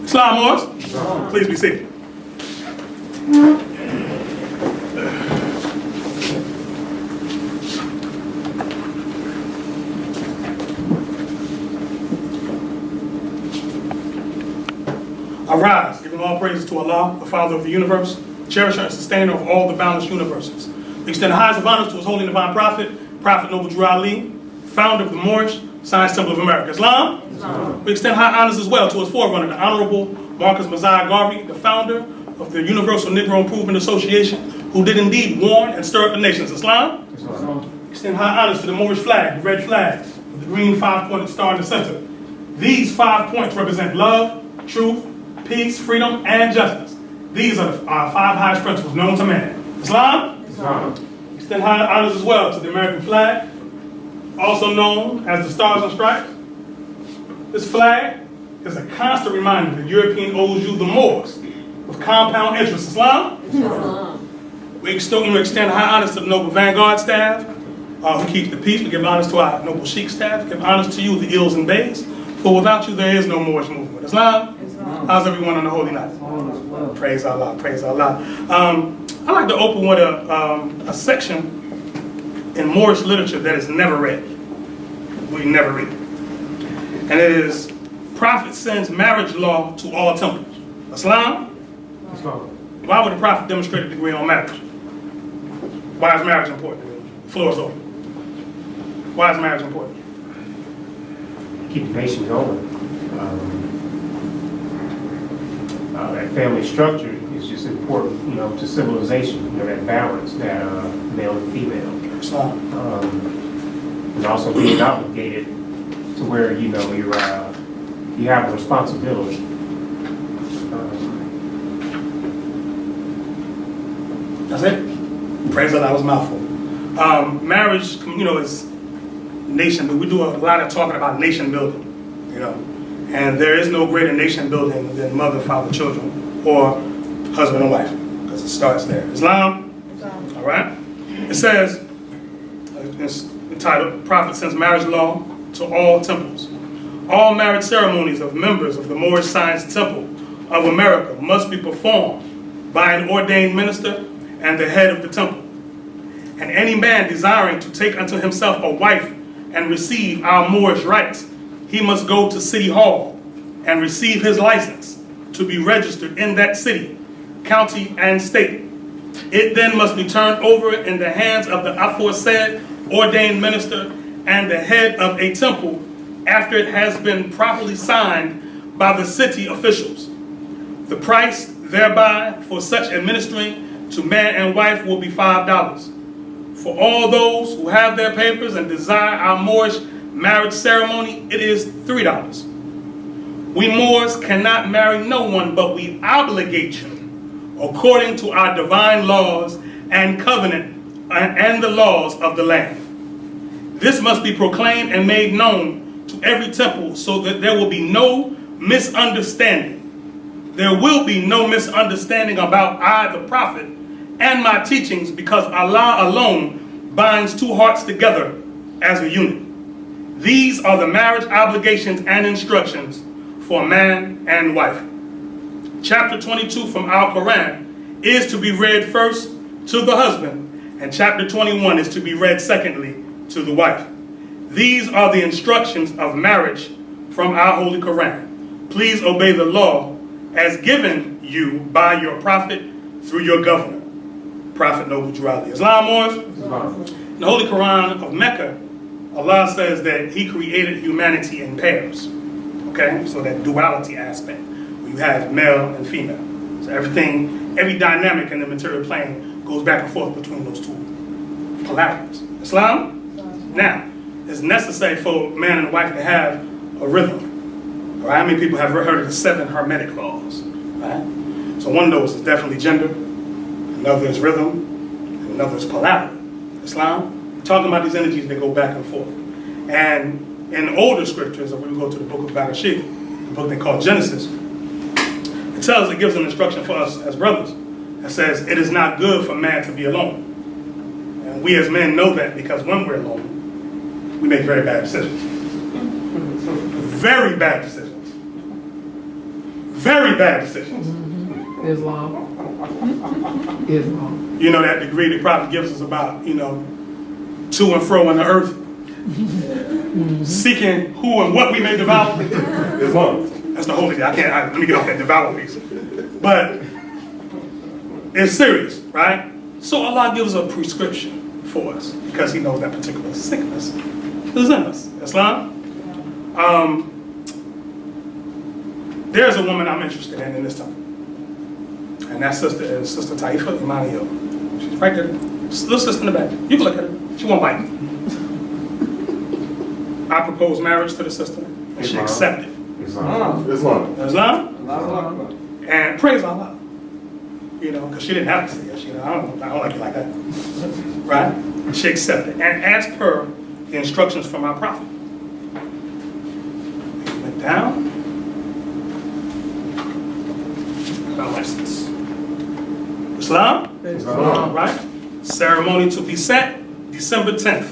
Islam, Morris. Please be seated. Arise, giving all praises to Allah, the Father of the universe, cherisher and sustainer of all the boundless universes. We extend the highest of honors to His holy and divine prophet, Prophet Noble Drew Ali, founder of the Moorish Science Temple of America. Islam? We extend high honors as well to his forerunner, the Honorable Marcus Mosiah Garvey, the founder of the Universal Negro Improvement Association, who did indeed warn and stir up the nations. Islam? We extend high honors to the Moorish flag, the red flag, with the green 5-pointed star in the center. These 5 points represent love, truth, peace, freedom, and justice. These are our 5 highest principles known to man. Islam? Extend high honors as well to the American flag, also known as the Stars and Stripes. This flag is a constant reminder that European owes you the Moors with compound interest. Islam? We extend high honors to the Noble Vanguard staff who keeps the peace. We give honors to our Noble Sheik staff. We give honors to you, the Ills and Bays, for without you there is no Moorish movement. Islam? How's everyone on the holy night? Praise Allah, praise Allah. I'd like to open with a section in Moorish literature that is never read. We never read it. And it is, Prophet sends marriage law to all temples. Islam? Why would the Prophet demonstrate a degree on marriage? Why is marriage important? The floor is open. Why is marriage important? Keep the nation going. That family structure is just important, to civilization. That balance, that male and female, and also being obligated to where you have a responsibility. That's it. Praise Allah, that was a mouthful. Marriage, is nation, but we do a lot of talking about nation building, And there is no greater nation building than mother, father, children, or husband and wife, because it starts there. Islam? All right. It says, it's entitled, Prophet sends marriage law to all temples. All marriage ceremonies of members of the Moorish Science Temple of America must be performed by an ordained minister and the head of the temple. And any man desiring to take unto himself a wife and receive our Moorish rites, he must go to City Hall and receive his license to be registered in that city, county, and state. It then must be turned over in the hands of the aforesaid ordained minister and the head of a temple after it has been properly signed by the city officials. The price thereby for such administering to man and wife will be $5. For all those who have their papers and desire our Moorish marriage ceremony, it is $3. We Moors cannot marry no one, but we obligate you according to our divine laws and covenant and the laws of the land. This must be proclaimed and made known to every temple so that there will be no misunderstanding. There will be no misunderstanding about I, the Prophet, and my teachings, because Allah alone binds two hearts together as a unit. These are the marriage obligations and instructions for man and wife. Chapter 22 from our Quran is to be read first to the husband, and chapter 21 is to be read secondly to the wife. These are the instructions of marriage from our Holy Quran. Please obey the law as given you by your prophet through your governor, Prophet Noble Drew Ali. Islam, Morris? In the Holy Quran of Mecca, Allah says that He created humanity in pairs. Okay, so that duality aspect, where you have male and female. So every dynamic in the material plane goes back and forth between those two polarities. Islam? Now, it's necessary for man and wife to have a rhythm. All right? How many people have heard of the 7 hermetic laws? Right? So one of those is definitely gender, another is rhythm, and another is polarity. Islam? We're talking about these energies that go back and forth. And in older scriptures, if we go to the book of Bereshit, the book they call Genesis, it gives an instruction for us as brothers. It says, it is not good for man to be alone. And we as men know that, because when we're alone, we make very bad decisions. Very bad decisions. very bad decisions. Islam. Islam. You know, that degree the prophet gives us about, you know, to and fro on the earth, seeking who and what we may devour. Islam. That's the holy day. Let me get off that devour piece. But it's serious, right? So Allah gives a prescription for us because He knows that particular sickness is in us. Islam. There's a woman I'm interested in this time. And that sister is Sister Taifa Emmanuel. She's right there. Little sister in the back. You can look at her. She won't bite. I proposed marriage to the sister, and she accepted. Islam. Islam? And praise Allah. You know, because she didn't have to say yes. You know, I don't like you like that. Right? She accepted. And as per the instructions from our prophet, he went down. License. Islam? Islam. Right? Ceremony to be set December 10th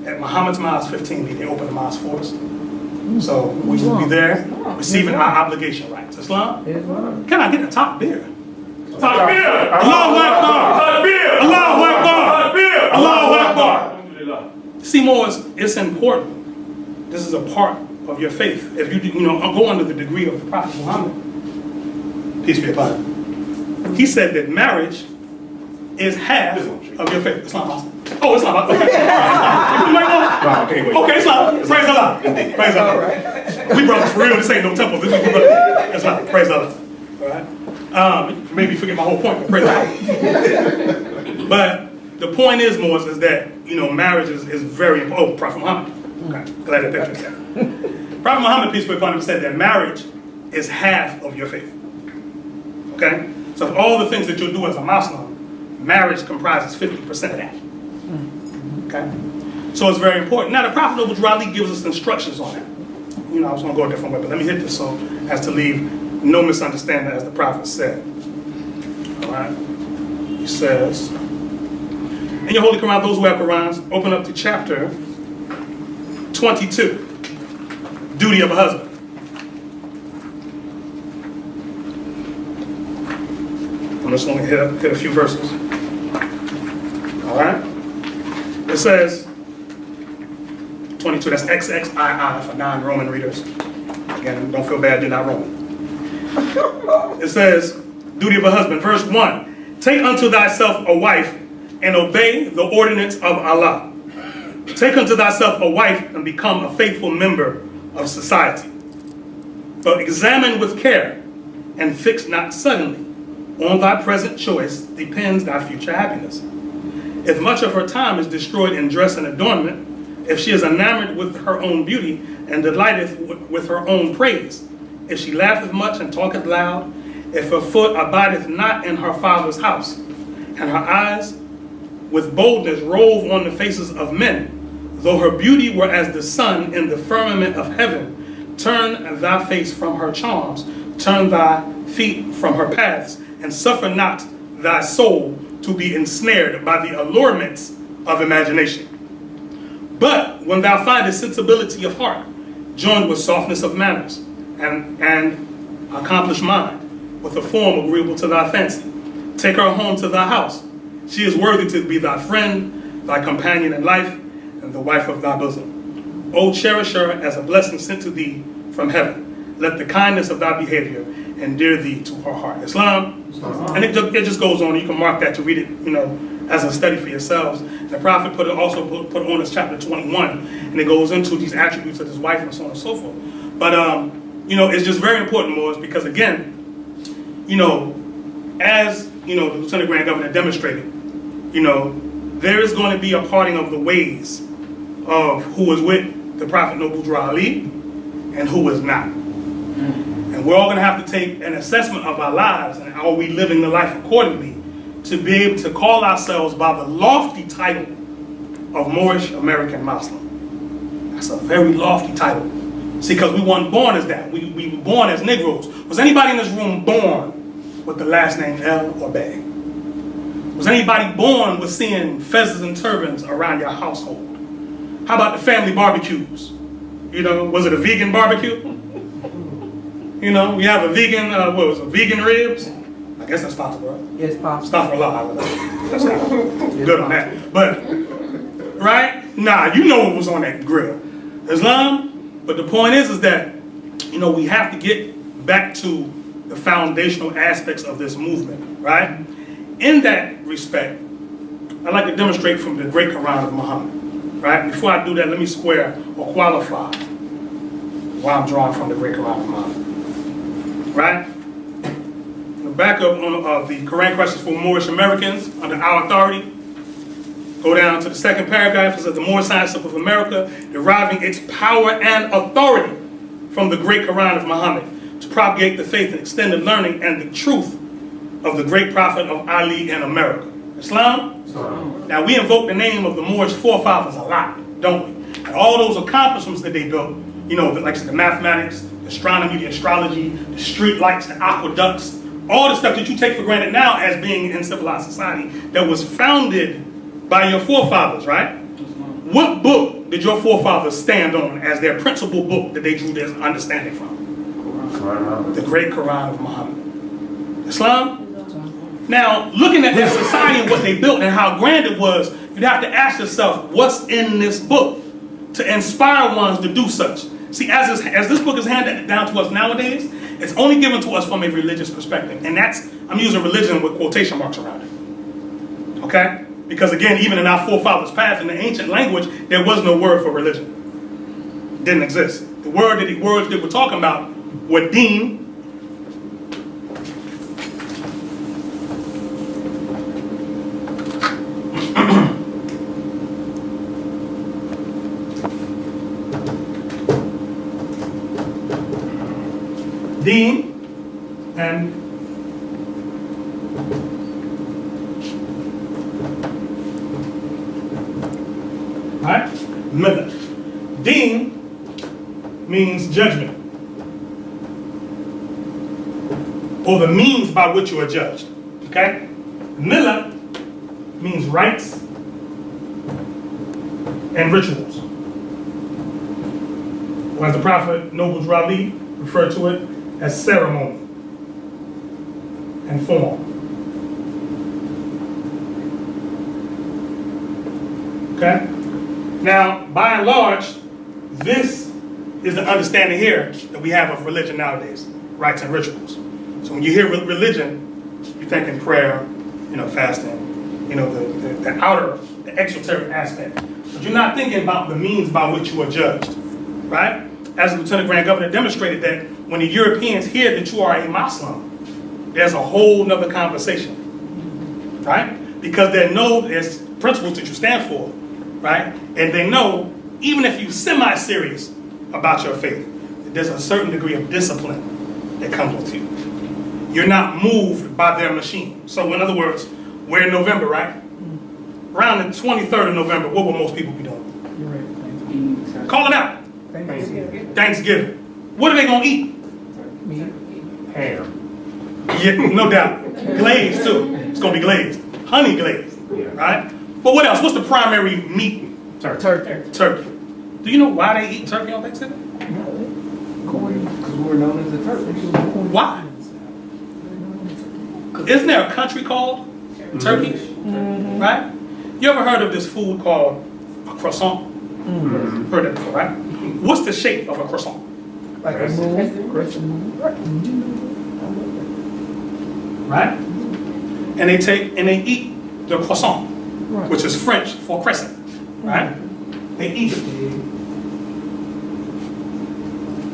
at Muhammad's Mosque 15B. They open the mosque for us. So we will be there receiving our obligation rights. Islam? Islam. Can I get the top beer? Top beer! Allahu Akbar! Top beer! Allahu Akbar! Allahu Akbar! See, more, it's important. This is a part of your faith. If you go under the degree of the Prophet Muhammad, peace be upon him. He said that marriage is half of your faith. Islam. Oh, Islam. Okay. Okay, Islam. Praise Allah. Praise Allah. We brothers for real. This ain't no temple. This is brother. Islam. Praise Allah. All right. Maybe forget my whole point, but praise Allah. But the point is, Morris, is that marriage is very important. Oh, Prophet Muhammad. Okay. Glad that picture said. Prophet Muhammad, peace be upon him, said that marriage is half of your faith. Okay? So of all the things that you'll do as a Muslim, marriage comprises 50% of that. Okay? So it's very important. Now the Prophet Noble Drali gives us instructions on that. I was going to go a different way, but let me hit this so as to leave no misunderstanding as the Prophet said. Alright? He says, in your Holy Quran, those who have Qurans, open up to chapter 22. Duty of a husband. I'm just going to hit a few verses. All right? It says, 22, that's XXII for non-Roman readers. Again, don't feel bad, you're not Roman. It says, duty of a husband, verse 1. Take unto thyself a wife and obey the ordinance of Allah. Take unto thyself a wife and become a faithful member of society. But examine with care and fix not suddenly. On thy present choice depends thy future happiness. If much of her time is destroyed in dress and adornment, if she is enamored with her own beauty and delighteth with her own praise, if she laugheth much and talketh loud, if her foot abideth not in her father's house, and her eyes with boldness rove on the faces of men, though her beauty were as the sun in the firmament of heaven, turn thy face from her charms, turn thy feet from her paths, and suffer not thy soul to be ensnared by the allurements of imagination. But when thou findest sensibility of heart, joined with softness of manners, and accomplished mind, with a form agreeable to thy fancy, take her home to thy house. She is worthy to be thy friend, thy companion in life, and the wife of thy bosom. O cherish her as a blessing sent to thee from heaven. Let the kindness of thy behavior endear thee to her heart. Islam. And it just goes on. You can mark that to read it, as a study for yourselves. The Prophet also put on us chapter 21, and it goes into these attributes of his wife and so on and so forth. But it's just very important, Moors, because again, as the Lieutenant Grand Governor demonstrated, there is going to be a parting of the ways of who is with the Prophet Noble Dra Ali and who is not. And we're all going to have to take an assessment of our lives and are we living the life accordingly to be able to call ourselves by the lofty title of Moorish American Muslim. That's a very lofty title. See, because we weren't born as that. We were born as Negroes. Was anybody in this room born with the last name El or Bey? Was anybody born with seeing fezzes and turbans around your household? How about the family barbecues? Was it a vegan barbecue? You know, we have a vegan, what was it, vegan ribs? I guess that's possible, right? It's possible. Stop for a lot. That's kind of good on that. But, right? Nah, you know what was on that grill. Islam. But the point is that, you know, we have to get back to the foundational aspects of this movement, right? In that respect, I'd like to demonstrate from the Great Quran of Muhammad, right? Before I do that, let me square or qualify why I'm drawing from the Great Quran of Muhammad, right? The back of the Quran questions for Moorish Americans under our authority. Go down to the second paragraph. It says the Moorish Science of America deriving its power and authority from the Great Quran of Muhammad to propagate the faith and extend the learning and the truth of the great prophet of Ali in America. Islam? Now we invoke the name of the Moorish forefathers a lot, don't we? And all those accomplishments that they built, you know, like the mathematics, the astronomy, the astrology, the street lights, the aqueducts, all the stuff that you take for granted now as being in civilized society that was founded by your forefathers, right? What book did your forefathers stand on as their principal book that they drew their understanding from? The Great Quran of Muhammad. Islam? Now, looking at their society and what they built and how grand it was, you'd have to ask yourself, what's in this book to inspire ones to do such? See, as this book is handed down to us nowadays, it's only given to us from a religious perspective. And that's, I'm using religion with quotation marks around it. Okay? Because again, even in our forefathers' path, in the ancient language, there was no word for religion. It didn't exist. The words that we're talking about were deen, deen, and right? Millah. Deen means judgment, or the means by which you are judged. Okay? Millah means rites and rituals. Or as the Prophet Noble Raleigh referred to it as ceremony and form. Okay? Now, by and large, this is the understanding here that we have of religion nowadays, rites and rituals. So when you hear religion, you're thinking prayer, you know, fasting, you know, the outer, the exoteric aspect. But you're not thinking about the means by which you are judged, right? As the Lieutenant Grand Governor demonstrated that when the Europeans hear that you are a Muslim, there's a whole nother conversation, right? Because they know there's principles that you stand for, right? And they know, even if you're semi-serious about your faith, there's a certain degree of discipline that comes with you. You're not moved by their machine. So in other words, we're in November, right? Around the 23rd of November, what will most people be doing? You're right. Thanksgiving. Call it out. Thanksgiving. What are they going to eat? Meat. Ham. Yeah, no doubt. Glazed too. It's going to be glazed. Honey glazed, right? But what else? What's the primary meat? Turkey. Turkey. Do you know why they eat turkey on Thanksgiving? Because we're known as the Turkish. Why? Isn't there a country called Turkey? Mm-hmm. Right? You ever heard of this food called a croissant? Mm-hmm. Heard that before, right? What's the shape of a croissant? Like a moon. Right? And they take and they eat the croissant, Right. which is French for crescent, right? They eat it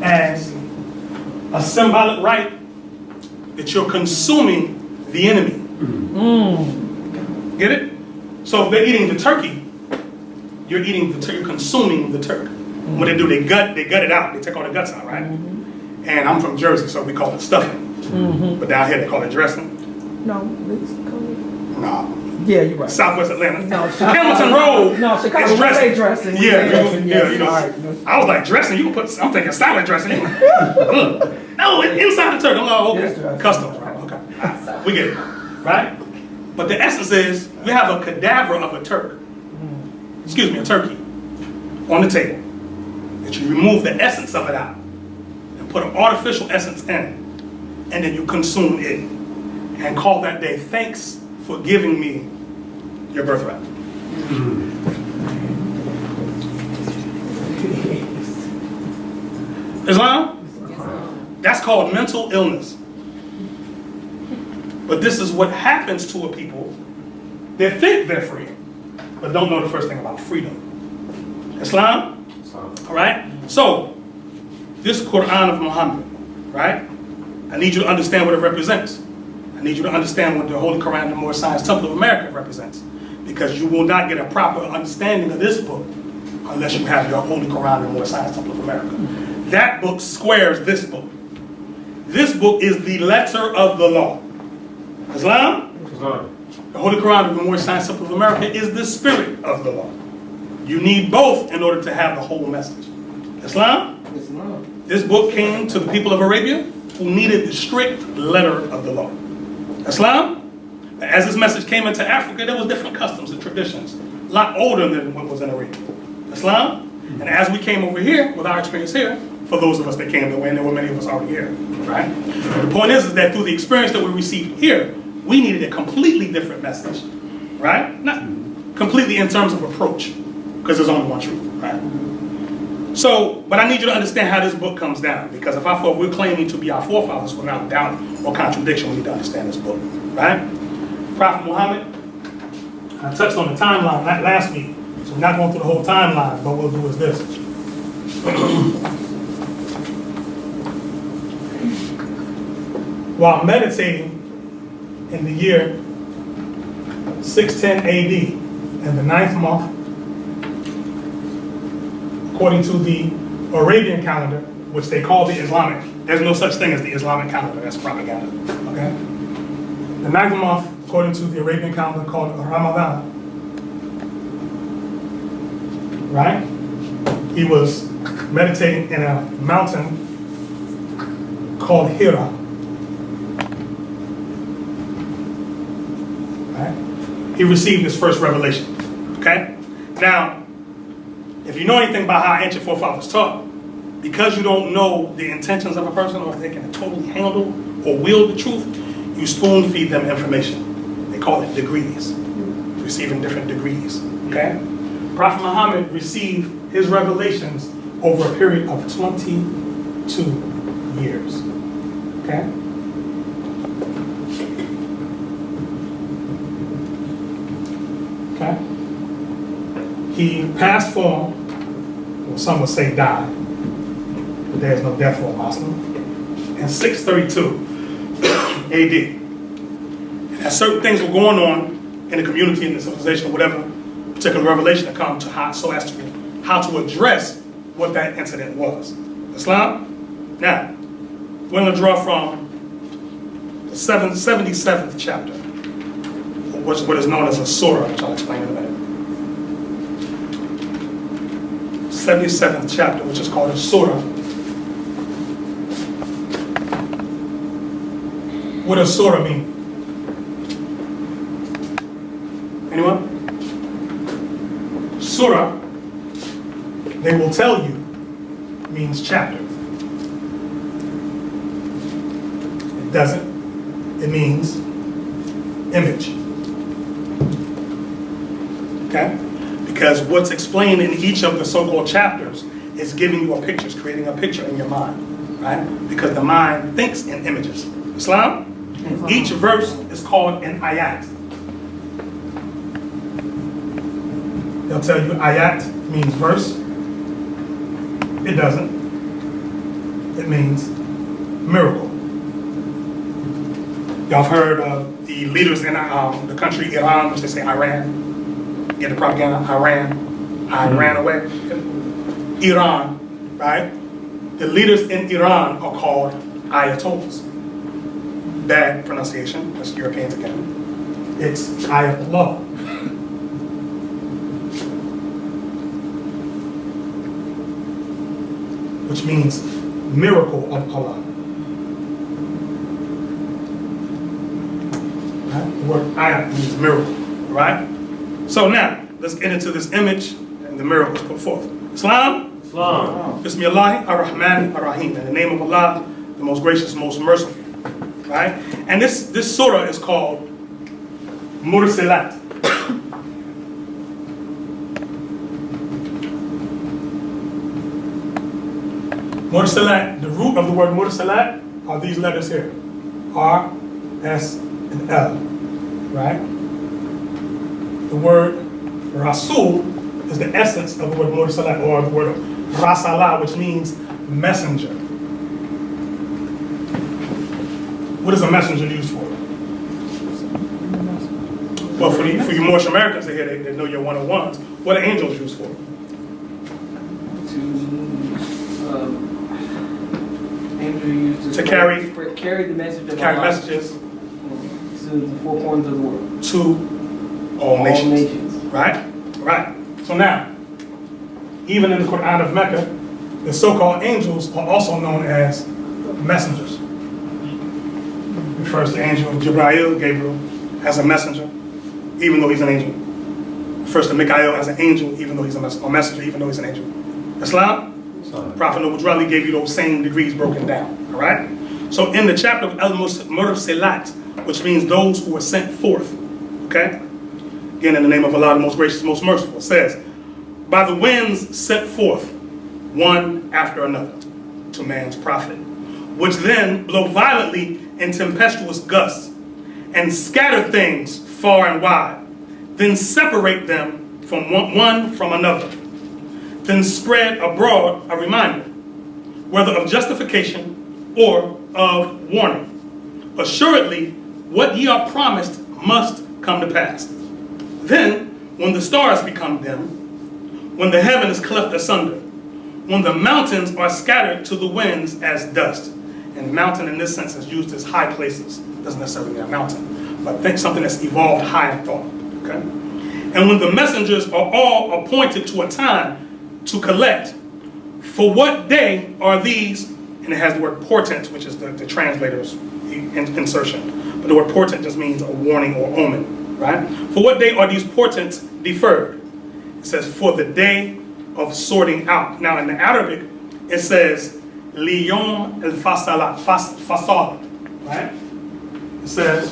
as a symbolic rite that you're consuming the enemy. Get it? So if they're eating the turkey, you're eating the you're consuming the turkey. What they do, they gut it out. They take all the guts out, right? And I'm from Jersey, so we call it stuffing. But down here they call it dressing. No, let's call it. No. Yeah, you're right. Southwest Atlanta. No, Hamilton Road. No, Chicago. is We dressing. say dressing. We Yeah, say dressing, yeah, yes. you know. All right. I was like dressing. You can put. I'm thinking salad dressing. Ugh. No, inside the turkey. I'm like, okay, Yes, customs, right? Okay, we get it, right? But the essence is we have a cadaver of a turkey. Excuse me, a turkey on the table. That you remove the essence of it out and put an artificial essence in, and then you consume it, and call that day, thanks for giving me your birthright. Islam? That's called mental illness. But this is what happens to a people that think they're free, but don't know the first thing about freedom. Islam? All right? So, this Quran of Muhammad, right? I need you to understand what it represents. I need you to understand what the Holy Quran, the Moorish Science Temple of America represents. Because you will not get a proper understanding of this book unless you have your Holy Quran, the Moorish Science Temple of America. That book squares this book. This book is the letter of the law. Islam? The Holy Quran of the Moorish Science Temple of America is the spirit of the law. You need both in order to have the whole message. Islam? This book came to the people of Arabia who needed the strict letter of the law. Islam? As this message came into Africa, there was different customs and traditions, a lot older than what was in Arabia. Islam? And as we came over here, with our experience here, for those of us that came the way, and there were many of us already here, right? The point is that through the experience that we received here, we needed a completely different message, right? Not completely in terms of approach, because there's only one truth, right? So, but I need you to understand how this book comes down, because if I thought we're claiming to be our forefathers without doubt or contradiction, we need to understand this book, right? Prophet Muhammad, I touched on the timeline last week, so we're not going through the whole timeline, but what we'll do is this. While meditating in the year 610 AD, in the 9th month, according to the Arabian calendar, which they call the Islamic. There's no such thing as the Islamic calendar, that's propaganda, okay? The 9th month, according to the Arabian calendar, called Ramadan, right? He was meditating in a mountain called Hira, right? He received his first revelation, okay? Now, if you know anything about how ancient forefathers taught, because you don't know the intentions of a person or if they can totally handle or wield the truth, you spoon feed them information. They call it degrees, receiving different degrees, okay? Prophet Muhammad received his revelations over a period of 22 years, okay? Okay? He passed from, or some would say died, but there is no death for a Muslim, in 632 AD. And as certain things were going on in the community, in the civilization, or whatever, particular revelation had come to how to address what that incident was. Islam? Now, we're going to draw from the 77th chapter, which is what is known as a Surah, which I'll explain in a minute. 77th chapter, which is called a Surah. What does Surah mean? Anyone? Surah, they will tell you, means chapter. It doesn't. It means image. Okay? Because what's explained in each of the so-called chapters is giving you a picture, it's creating a picture in your mind, right? Because the mind thinks in images. Islam? Each verse is called an ayat. They'll tell you ayat means verse. It doesn't. It means miracle. Y'all have heard of the leaders in the country Iran, which they say Iran. Get the propaganda, Iran. I ran away. Iran, right? The leaders in Iran are called ayatollahs. Bad pronunciation, that's Europeans again. It's ayatollah. Which means miracle of Allah. Right? The word ayat means miracle, right? So now, let's get into this image and the miracles put forth. Islam? Islam. Bismillah ar-Rahman ar-Rahim. In the name of Allah, the most gracious, most merciful. Right? And this surah is called Mursalat. Mursalat, the root of the word Mursalat are these letters here. R, S, and L. Right? The word Rasul is the essence of the word Mursalat, or the word Rasala, which means messenger. What is a messenger used for? Well, for you Moorish Americans here, they know your 101s. What are angels used for? To carry the message of carry Allah messages to the four corners of the world. to all nations. Right? Right. So now, even in the Quran of Mecca, the so-called angels are also known as messengers. Refers to angel Gabriel as a messenger, even though he's an angel. Refers to Mikael as an angel, even though he's a messenger, even though he's an angel. Islam? Prophet Noble Drali gave you those same degrees broken down. All right? So in the chapter of Al-Mursalat, which means those who are sent forth, okay? Again, in the name of Allah, the most gracious, most merciful, it says, by the winds sent forth, one after another, to man's profit, which then blow violently in tempestuous gusts, and scatter things far and wide, then separate them from one from another, then spread abroad a reminder, whether of justification or of warning. Assuredly, what ye are promised must come to pass. Then, when the stars become dim, when the heaven is cleft asunder, when the mountains are scattered to the winds as dust. And mountain in this sense is used as high places. It doesn't necessarily mean a mountain, but think something that's evolved high in thought. Okay? And when the messengers are all appointed to a time to collect, for what day are these? And it has the word portent, which is the translator's insertion. But the word portent just means a warning or omen, right? For what day are these portents deferred? It says, for the day of sorting out. Now in the Arabic, it says, Liyom el-Fasalat, Fasal, right? It says,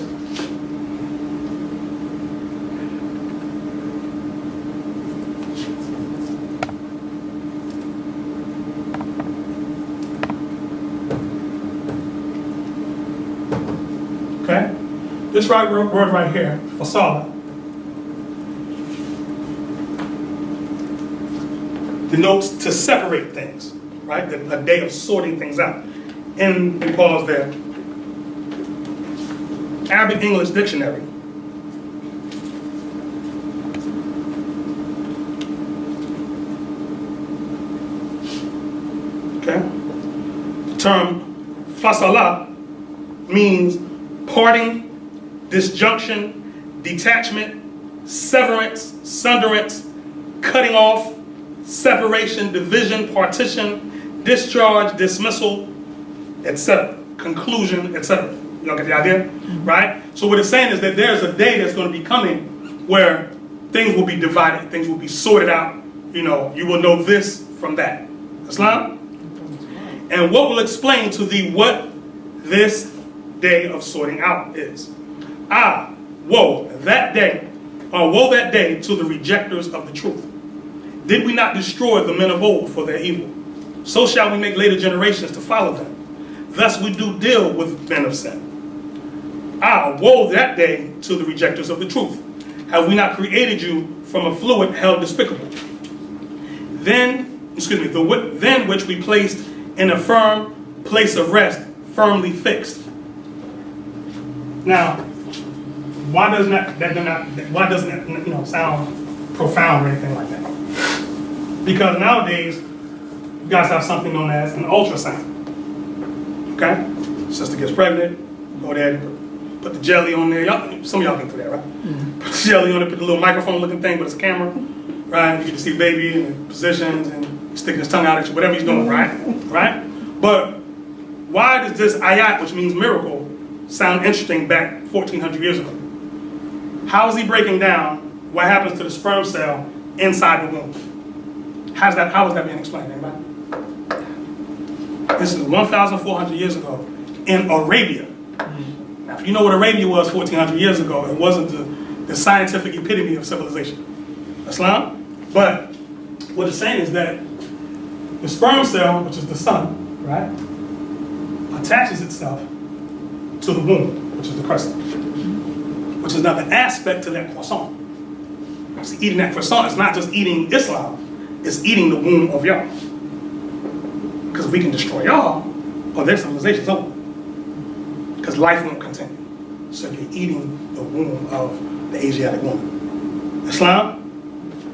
okay? This word right here, Fasala, denotes to separate things, right? A day of sorting things out. In the pause there, Arabic English Dictionary. Okay? The term fasala means parting, disjunction, detachment, severance, sunderance, cutting off, separation, division, partition, discharge, dismissal, etc., conclusion, etc. Y'all get the idea? Right? So what it's saying is that there's a day that's going to be coming where things will be divided, things will be sorted out. You know, you will know this from that. Islam? And what will explain to thee what this day of sorting out is? Woe that day to the rejectors of the truth. Did we not destroy the men of old for their evil? So shall we make later generations to follow them. Thus we do deal with men of sin. Woe that day to the rejectors of the truth. Have we not created you from a fluid held despicable? Then which we placed in a firm place of rest, firmly fixed. Now, why doesn't that sound profound or anything like that? Because nowadays, you guys have something known as an ultrasound. Okay? Sister gets pregnant, go there, put the jelly on there. Some of y'all been through that, right? Mm-hmm. Put the jelly on it, put the little microphone looking thing, but it's a camera, right? You get to see the baby and positions and sticking his tongue out at you, whatever he's doing, right? Right? But why does this ayat, which means miracle, sound interesting back 1,400 years ago? How is he breaking down what happens to the sperm cell inside the womb? How is that being explained? Anybody? This is 1,400 years ago in Arabia. Now, if you know what Arabia was 1,400 years ago, it wasn't the scientific epitome of civilization. Islam? But what it's saying is that the sperm cell, which is the sun, right, attaches itself to the womb, which is the crescent, which is another aspect to that croissant. So eating that croissant is not just eating Islam, it's eating the womb of y'all. Because if we can destroy y'all, or their civilization's over. Because life won't continue. So you're eating the womb of the Asiatic woman. Islam?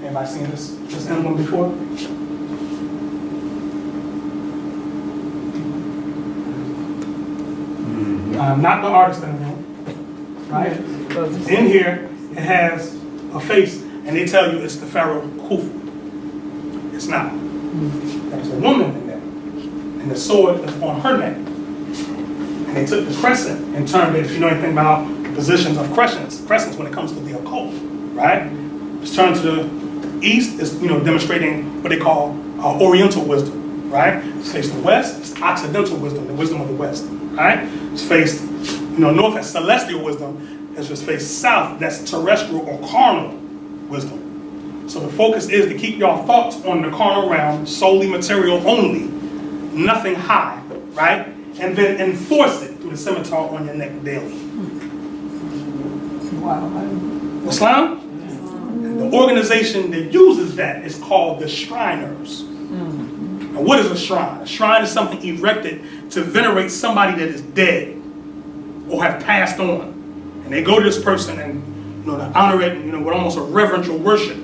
Anybody seen this emblem before? I'm not the artist in the room, right? In here, it has a face, and they tell you it's the Pharaoh Khufu. It's not. There's a woman in there, and the sword is on her neck. And they took the crescent and turned it, if you know anything about the positions of crescents when it comes to the occult, right? It's turned to the east, it's demonstrating what they call Oriental wisdom, right? It's faced the west, it's Occidental wisdom, the wisdom of the West, right? It's faced, north as celestial wisdom. It's just faced south, that's terrestrial or carnal wisdom. So the focus is to keep your thoughts on the carnal realm, solely material only, nothing high, right? And then enforce it through the scimitar on your neck daily. Wow. Islam? And the organization that uses that is called the Shriners. Now, what is a shrine? A shrine is something erected to venerate somebody that is dead or have passed on. And they go to this person and to honor it, with almost a reverential worship,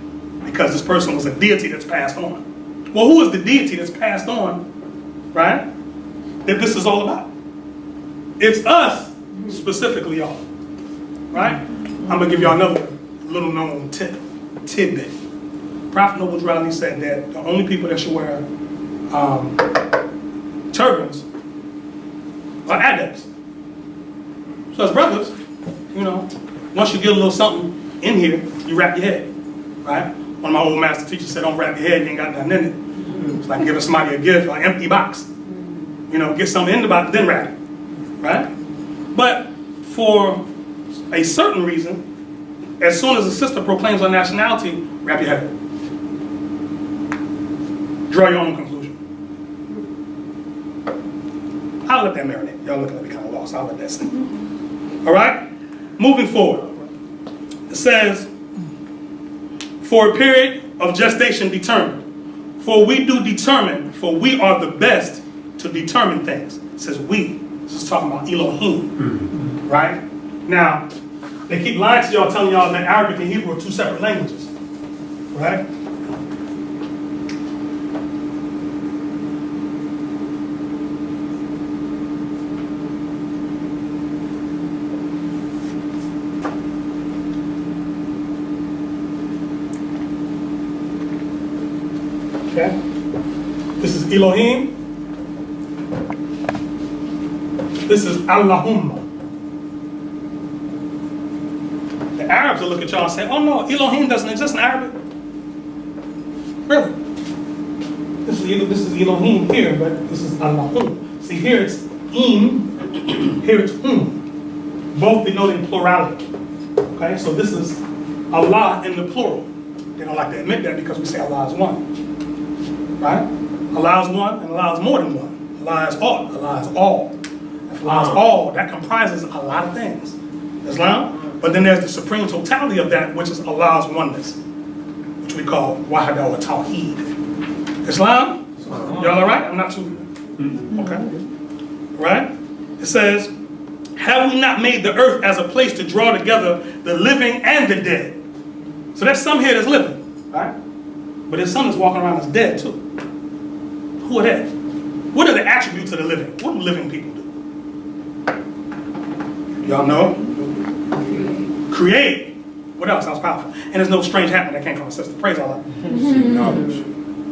because this person was a deity that's passed on. Well, who is the deity that's passed on, right? That this is all about? It's us, specifically y'all, right? I'm gonna give y'all another little known tidbit. Prophet Noble Drowley said that the only people that should wear turbans are adepts. So as brothers, once you get a little something in here, you wrap your head, right? One of my old master teachers said, don't wrap your head, you ain't got nothing in it. It's like giving somebody a gift, an empty box. Get something in the box, then wrap it, right? But for a certain reason, as soon as a sister proclaims her nationality, wrap your head. Draw your own conclusion. I'll let that marinate. Y'all looking at me kind of lost. I'll let that sink. All right? Moving forward. It says, for a period of gestation determined. For we do determine, for we are the best to determine things. It says we. This is talking about Elohim. Right? Now, they keep lying to y'all, telling y'all that Arabic and Hebrew are two separate languages. Right? Okay? This is Elohim. This is Allahumma. The Arabs will look at y'all and say, oh no, Elohim doesn't exist in Arabic. Really? This is Elohim here, but this is Allahum. See, here it's im, here it's both denoting plurality. Okay, so this is Allah in the plural. They don't like to admit that because we say Allah is one. Right? Allah is one and Allah is more than one. Allah is all. Allah is all. If Allah is all, that comprises a lot of things. Islam? But then there's the supreme totality of that, which is Allah's oneness, which we call Wahada or Tawheed. Islam? Y'all all right? I'm not too... Okay. Right? It says, have we not made the earth as a place to draw together the living and the dead? So there's some here that's living, right? But there's some that's walking around that's dead too. Who are they? What are the attributes of the living? What do living people do? Y'all know? Create. What else? That was powerful. And there's no strange happening that came from a sister. Praise Allah. Seek knowledge.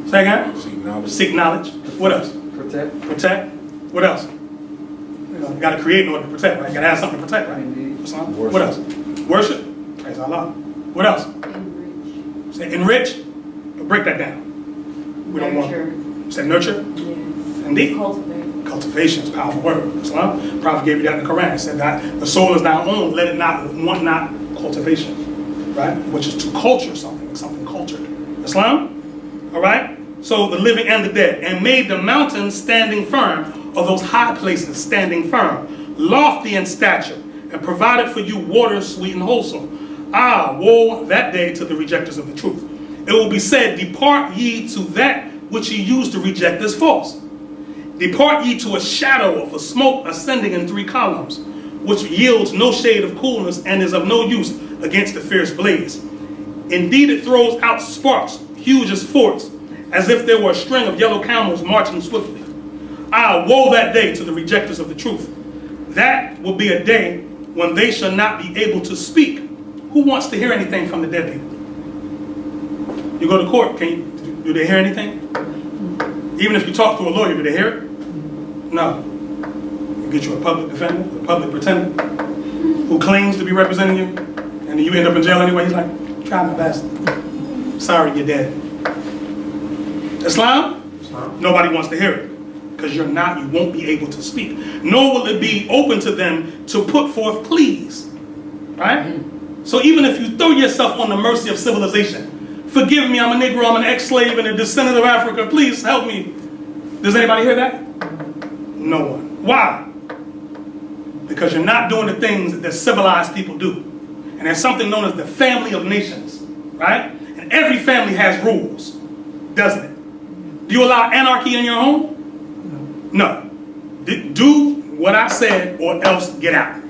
Say again? Seek knowledge. Seek knowledge. What else? Protect. Protect. What else? You got to create in order to protect, right? You got to have something to protect, right? Indeed. What else? Worship. Praise Allah. What else? Say enrich. Break that down. We don't want. Nurture. Say nurture? Yes. Indeed. Cultivate. Cultivation is a powerful word. Islam, the Prophet gave you that in the Quran. It said that the soul is not owned, let it not want not cultivation, right? Which is to culture something cultured. Islam, all right? So the living and the dead, and made the mountains standing firm, or those high places standing firm, lofty in stature, and provided for you water sweet and wholesome. Ah, woe that day to the rejectors of the truth. It will be said, depart ye to that which ye used to reject as false. Depart ye to a shadow of a smoke ascending in 3 columns, which yields no shade of coolness and is of no use against the fierce blaze. Indeed, it throws out sparks, huge as forts, as if there were a string of yellow camels marching swiftly. Ah, woe that day to the rejectors of the truth. That will be a day when they shall not be able to speak. Who wants to hear anything from the dead people? You go to court, do they hear anything? Even if you talk to a lawyer, do they hear it? No. You get you a public defender, a public pretender, who claims to be representing you, and then you end up in jail anyway. He's like, try my best. Sorry, you're dead. Islam? Nobody wants to hear it, because you won't be able to speak. Nor will it be open to them to put forth pleas. Right? So even if you throw yourself on the mercy of civilization, forgive me, I'm a Negro, I'm an ex-slave and a descendant of Africa, please help me. Does anybody hear that? No one. Why? Because you're not doing the things that civilized people do. And there's something known as the family of nations, right? And every family has rules, doesn't it? Do you allow anarchy in your home? No. Do what I said or else get out.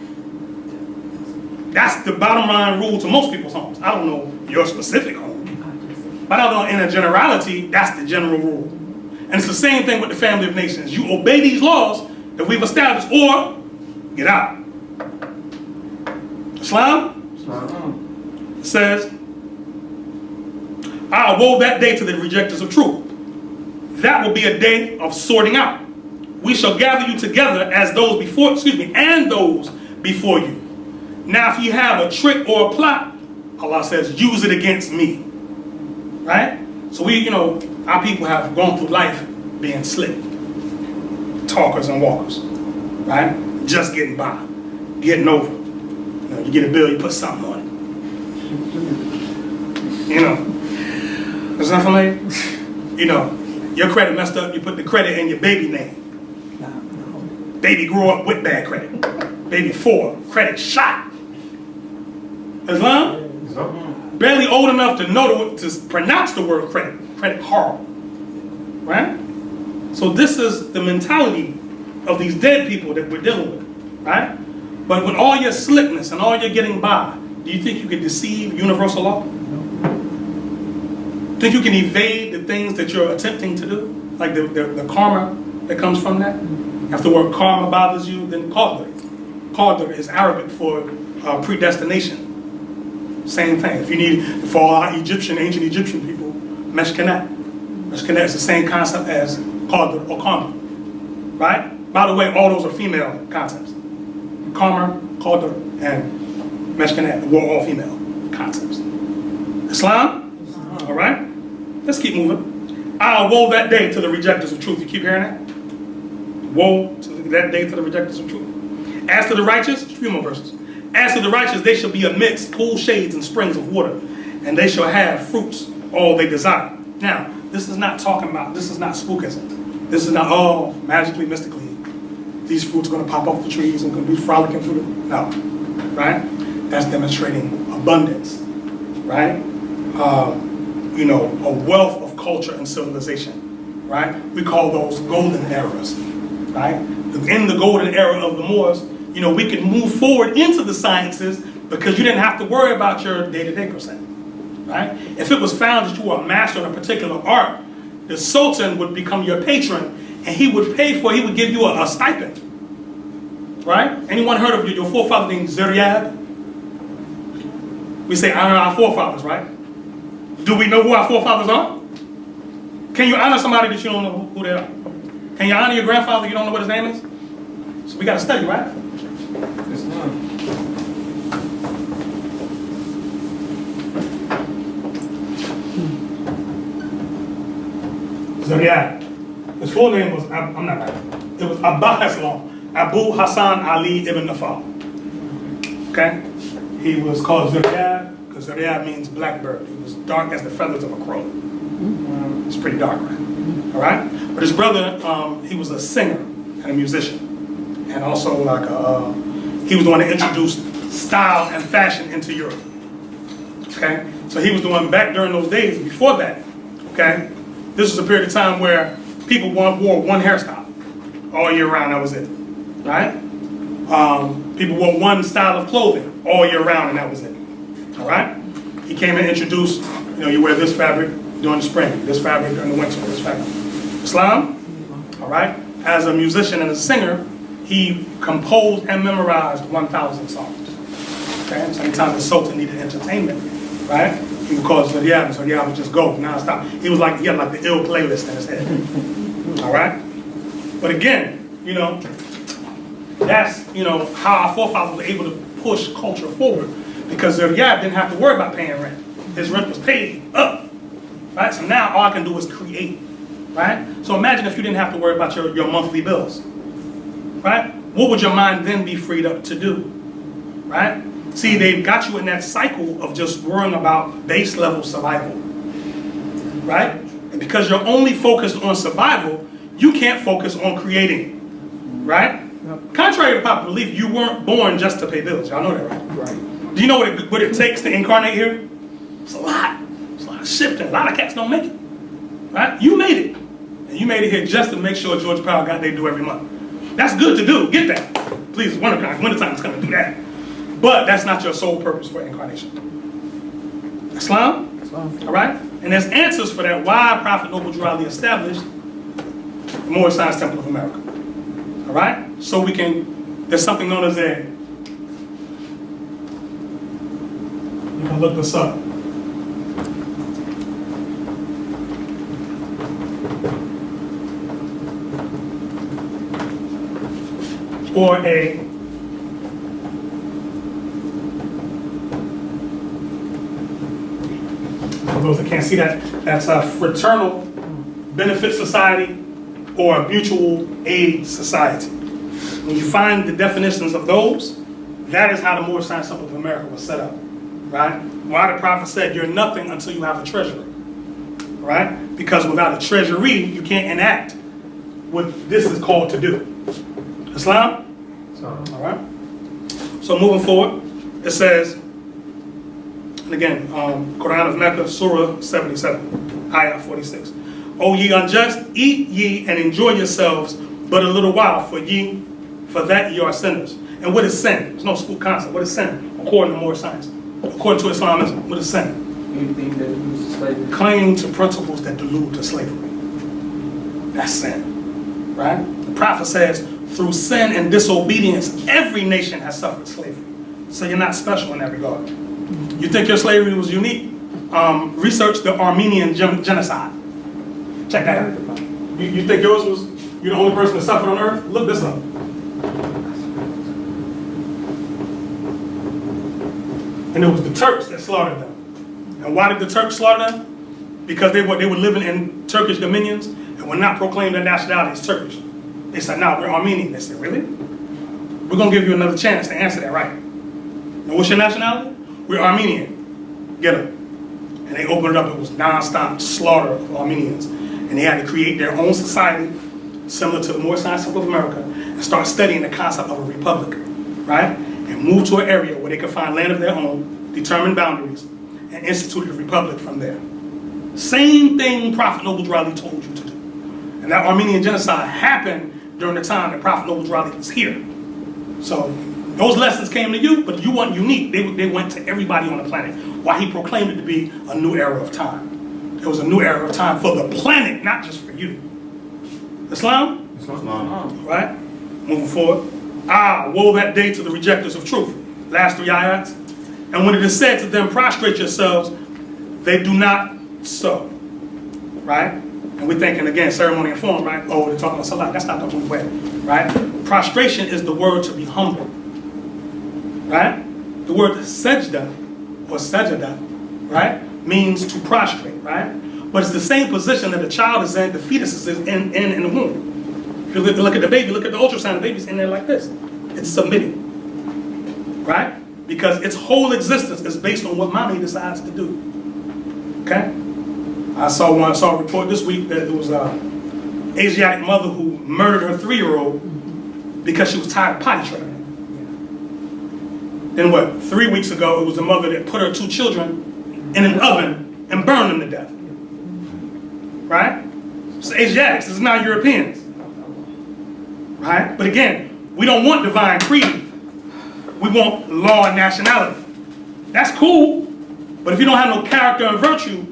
That's the bottom line rule to most people's homes. I don't know your specific home, but I know in a generality, that's the general rule. And it's the same thing with the family of nations. You obey these laws that we've established or get out. Islam says, ah, woe that day to the rejectors of truth. That will be a day of sorting out. We shall gather you together as those before, and those before you. Now, if you have a trick or a plot, Allah says, use it against me. Right? So our people have gone through life being slick. Talkers and walkers. Right? Just getting by. Getting over. You get a bill, you put something on it. Is that familiar? Your credit messed up, you put the credit in your baby name. Baby grew up with bad credit. Baby 4, credit shot. Islam? Barely old enough to pronounce the word credit. Credit horrible. Right? So this is the mentality of these dead people that we're dealing with. Right? But with all your slickness and all your getting by, do you think you can deceive universal law? Think you can evade the things that you're attempting to do? Like the karma that comes from that? If the word karma bothers you, then qadr. Qadr is Arabic for predestination. Same thing. If you need, for our ancient Egyptian people, meshkanat. Meshkanat is the same concept as qadr or karma. Right? By the way, all those are female concepts. Karma, qadr, and meshkanat were all female concepts. Islam? All right? Let's keep moving. Ah, woe that day to the rejectors of truth. You keep hearing that? Woe to that day to the rejectors of truth. As to the righteous, a few more verses. As to the righteous, they shall be amidst cool shades and springs of water, and they shall have fruits all they desire. Now, this is not spookism. This is not, magically, mystically, these fruits are going to pop off the trees and going to be frolicking through them. No, right? That's demonstrating abundance, right? A wealth of culture and civilization, right? We call those golden eras, right? In the golden era of the Moors, we could move forward into the sciences because you didn't have to worry about your day-to-day per se, right? If it was found that you were a master in a particular art, the Sultan would become your patron and he would give you a stipend, right? Anyone heard of your forefather named Ziryad? We say honor our forefathers, right? Do we know who our forefathers are? Can you honor somebody that you don't know who they are? Can you honor your grandfather you don't know what his name is? So we got to study, right? Zuriyat. His full name was, I'm not right. It was Abba Haslam, Abu Hassan Ali ibn Nafal. Okay? He was called Zuriyat because Zuriyat means blackbird. He was dark as the feathers of a crow. It's pretty dark, right? All right? But his brother, he was a singer and a musician. And also he was the one that introduced style and fashion into Europe. Okay? So he was the one back during those days, before that, okay? This was a period of time where people wore one hairstyle all year round, that was it, right? People wore one style of clothing all year round, and that was it, all right? He came and introduced, you wear this fabric during the spring, this fabric during the winter, this fabric. Islam, all right? As a musician and a singer, he composed and memorized 1,000 songs, okay? So anytime the Sultan needed entertainment, right? He would call Zodiac, so yeah, I would just go non-stop. He had like the ill playlist in his head. All right? But again, that's, how our forefathers were able to push culture forward, because Zodiac didn't have to worry about paying rent. His rent was paid up, right? So now all I can do is create, right? So imagine if you didn't have to worry about your monthly bills, right? What would your mind then be freed up to do, right? See, they've got you in that cycle of just worrying about base level survival, right? And because you're only focused on survival, you can't focus on creating, right? Yep. Contrary to popular belief, you weren't born just to pay bills. Y'all know that, right? Right. Do you know what it takes to incarnate here? It's a lot. It's a lot of shifting. A lot of cats don't make it, right? You made it. And you made it here just to make sure Georgia Power got their due every month. That's good to do. Get that. Please, wintertime is coming to do that. But that's not your sole purpose for incarnation. Islam? All right? And there's answers for that. Why Prophet Noble Drew Ali established the Moorish Science Temple of America. All right? So there's something known as you can look this up. Or for those that can't see that, that's a fraternal benefit society or a mutual aid society. When you find the definitions of those, that is how the Moorish Science Temple of America was set up, right? Why the prophet said, you're nothing until you have a treasury, right? Because without a treasury, you can't enact what this is called to do. Islam? All right? So moving forward, it says, and again, Quran of Mecca, Surah 77, Ayah 46. O ye unjust, eat ye and enjoy yourselves but a little while, for that ye are sinners. And what is sin? There's no school concept. What is sin? According to Moorish science. According to Islamism, what is sin? Anything that leads to slavery. Clinging to principles that delude to slavery. That's sin, right? The prophet says, through sin and disobedience, every nation has suffered slavery. So you're not special in that regard. You think your slavery was unique? Research the Armenian genocide. Check that out. You think yours was, you're the only person that suffered on earth? Look this up. And it was the Turks that slaughtered them. And why did the Turks slaughter them? Because they were living in Turkish dominions and would not proclaim their nationality as Turkish. They said, no, we're Armenian. They said, really? We're going to give you another chance to answer that right. Now, what's your nationality? We're Armenian. Get them. And they opened it up. It was non-stop slaughter of Armenians. And they had to create their own society, similar to the Moorish Science Temple of America, and start studying the concept of a republic, right? And move to an area where they could find land of their own, determine boundaries, and institute a republic from there. Same thing Prophet Noble Drew Ali told you to do. And that Armenian genocide happened during the time that Prophet Noble Drew Ali was here. So those lessons came to you, but you weren't unique. They went to everybody on the planet. Why he proclaimed it to be a new era of time. It was a new era of time for the planet, not just for you. Islam? Islam. Right? Moving forward. Woe that day to the rejectors of truth. Last 3 ayats. And when it is said to them, prostrate yourselves, they do not so. Right? And we're thinking, again, ceremony and form, right? Oh, they're talking about salah. That's not the only way, right? Prostration is the word to be humble, right? The word sajda, or sajada, right, means to prostrate, right? But it's the same position that the child is in, the fetus is in the womb. If you look at the baby, look at the ultrasound, the baby's in there like this. It's submitting, right? Because its whole existence is based on what mommy decides to do, okay? I saw a report this week that it was an Asiatic mother who murdered her 3-year-old because she was tired of potty training. Then 3 weeks ago, it was a mother that put her 2 children in an oven and burned them to death. Right? It's Asiatics, this is not Europeans. Right? But again, we don't want divine creed. We want law and nationality. That's cool, but if you don't have no character and virtue,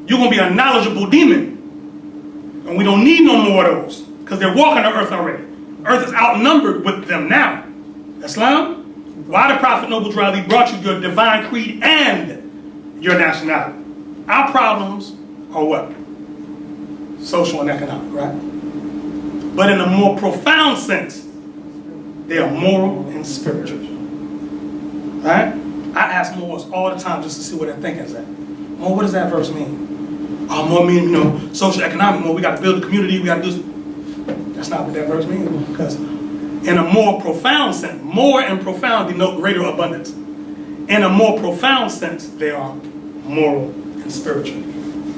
you're going to be a knowledgeable demon. And we don't need no more of those, because they're walking the earth already. Earth is outnumbered with them now. Islam? Why the Prophet Noble Dryly brought you your divine creed and your nationality. Our problems are what? Social and economic, right? But in a more profound sense, they are moral and spiritual. Right? I ask Moors all the time just to see where their thinking is at. More, what does that verse mean? Oh, more mean, social, economic, more, we got to build a community, we got to do. That's not what that verse means. Because in a more profound sense, more and profound denote greater abundance. In a more profound sense, they are moral and spiritual.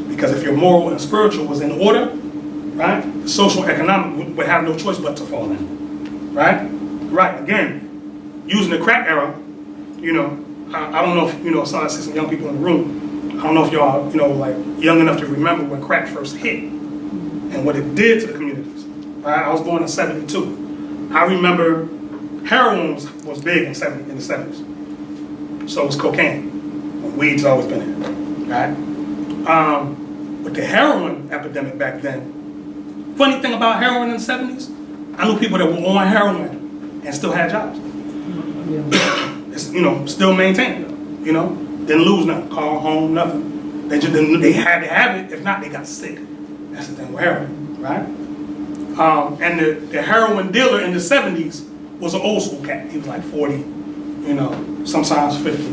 Because if your moral and spiritual was in order, right, the social and economic would have no choice but to fall in. Right? Right, again, using the crack era, I don't know if, I see some young people in the room. I don't know if y'all, like young enough to remember when crack first hit and what it did to the communities. Right? I was born in '72. I remember heroin was big in the 70s. So was cocaine. And weed's always been in it, right? But the heroin epidemic back then, funny thing about heroin in the 70s, I knew people that were on heroin and still had jobs. It's, still maintained, didn't lose nothing, call home, nothing. They had to have it, if not, they got sick. That's the thing with heroin, right? And the heroin dealer in the 70s was an old school cat. He was like 40, sometimes 50,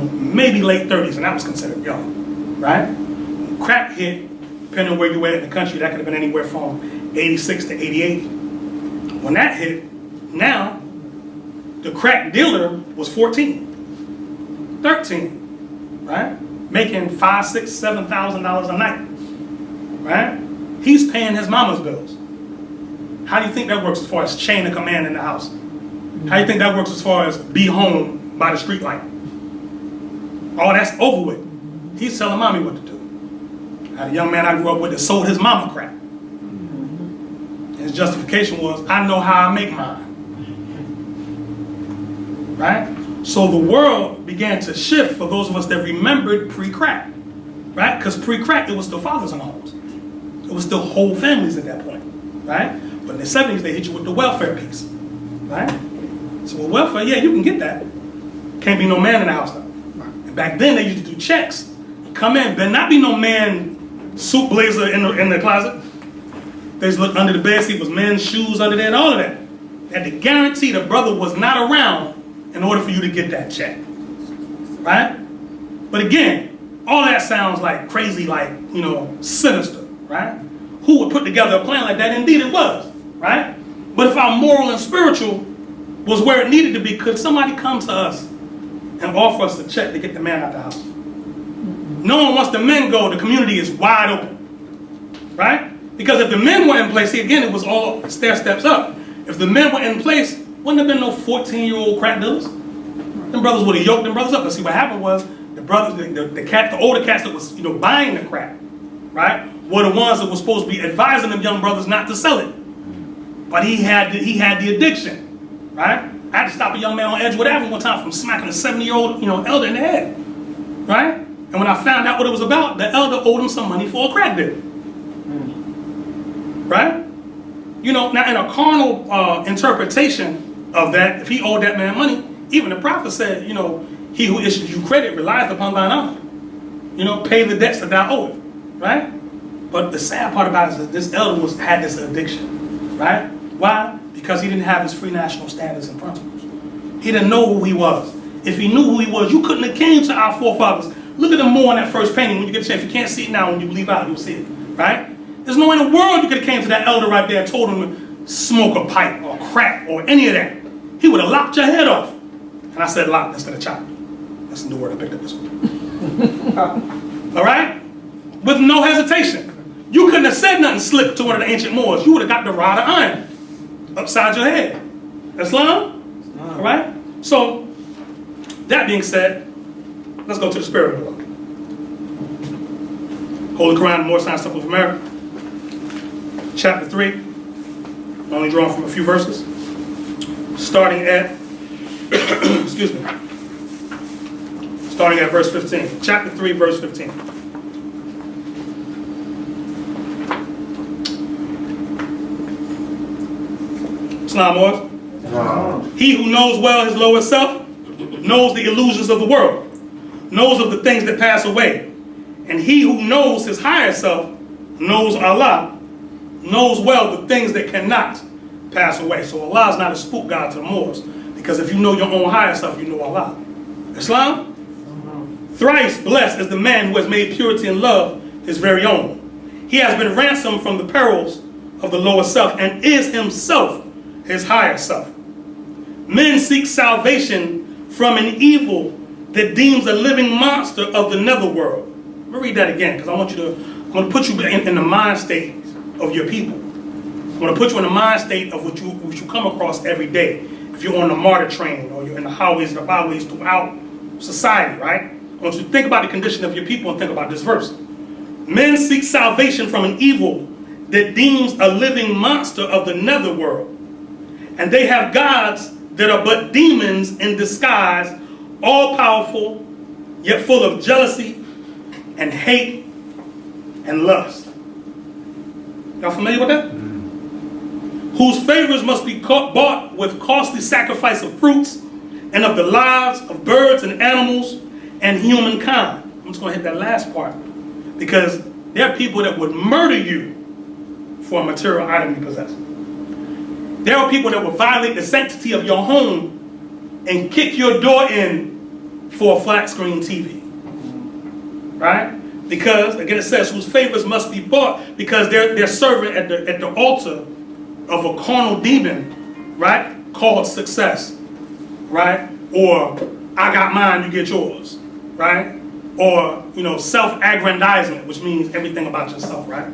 maybe late 30s, and that was considered young, right? Crack hit, depending on where you were in the country, that could have been anywhere from 86 to 88. When that hit, now, the crack dealer was 14, 13, right? Making $5,000, $6,000, $7,000 a night, right? He's paying his mama's bills. How do you think that works as far as chain of command in the house? How do you think that works as far as be home by the street light? All that's over with. He's telling mommy what to do. I had a young man I grew up with that sold his mama crack. His justification was, I know how I make mine. Right? So the world began to shift for those of us that remembered pre-crack. Right? Because pre-crack, it was still fathers in the homes. It was still whole families at that point. Right? But in the 70s, they hit you with the welfare piece. Right? So with welfare, yeah, you can get that. Can't be no man in the house though. And back then, they used to do checks. Come in, better not be no man suit blazer in the closet. They just look under the bed, see if it was men's shoes under there and all of that. They had to guarantee the brother was not around in order for you to get that check. Right? But again, all that sounds like crazy, like, sinister, right? Who would put together a plan like that? Indeed it was, right? But if our moral and spiritual was where it needed to be, could somebody come to us and offer us a check to get the man out the house? Knowing once the men go, the community is wide open, right? Because if the men were in place, see again, it was all steps up. If the men were in place, wouldn't have been no 14-year-old crack dealers. Them brothers would have yoked them brothers up. But see what happened was the brothers, the older cats that was buying the crack, right, were the ones that were supposed to be advising them young brothers not to sell it. But he had the addiction, right? I had to stop a young man on Edgewood Avenue one time from smacking a 70-year-old elder in the head, right? And when I found out what it was about, the elder owed him some money for a crack deal, right? Now in a carnal interpretation of that, if he owed that man money, even the prophet said, he who issues you credit relies upon thine honor. Pay the debts that thou owest, right? But the sad part about it is that this elder had this addiction, right? Why? Because he didn't have his free national standards and principles. He didn't know who he was. If he knew who he was, you couldn't have came to our forefathers. Look at the more on that first painting when you get a chance. If you can't see it now, when you leave out, you'll see it, right? There's no way in the world you could have came to that elder right there and told him to smoke a pipe or crack or any of that. He would have lopped your head off. And I said lopped instead of chopped. That's the new word I picked up this week. All right? With no hesitation. You couldn't have said nothing slick to one of the ancient Moors. You would have got the rod of iron upside your head. Islam? All right? So, that being said, let's go to the spirit of the book. Holy Quran, More Science Temple of America, chapter 3. Only drawn from a few verses. Starting at, excuse me, starting at verse 15. Chapter 3, verse 15. Islam was. He who knows well his lower self knows the illusions of the world, knows of the things that pass away. And he who knows his higher self knows Allah, knows well the things that cannot pass away. So Allah is not a spook God to the Moors, because if you know your own higher self, you know Allah. Islam? Thrice blessed is the man who has made purity and love his very own. He has been ransomed from the perils of the lower self and is himself his higher self. Men seek salvation from an evil that deems a living monster of the netherworld. Let me read that again, because I'm going to put you in the mind state of your people. I'm going to put you in the mind state of what you come across every day. If you're on the MARTA train or you're in the highways and the byways throughout society, right? I want you to think about the condition of your people and think about this verse. Men seek salvation from an evil that deems a living monster of the netherworld. And they have gods that are but demons in disguise, all powerful, yet full of jealousy and hate and lust. Y'all familiar with that? Whose favors must be bought with costly sacrifice of fruits and of the lives of birds and animals and humankind. I'm just going to hit that last part, because there are people that would murder you for a material item you possess. There are people that will violate the sanctity of your home and kick your door in for a flat screen TV. Right? Because, again, it says, whose favors must be bought, because they're serving at the altar of a carnal demon, right? Called success, right? Or, I got mine, you get yours, right? Or, self-aggrandizement, which means everything about yourself, right?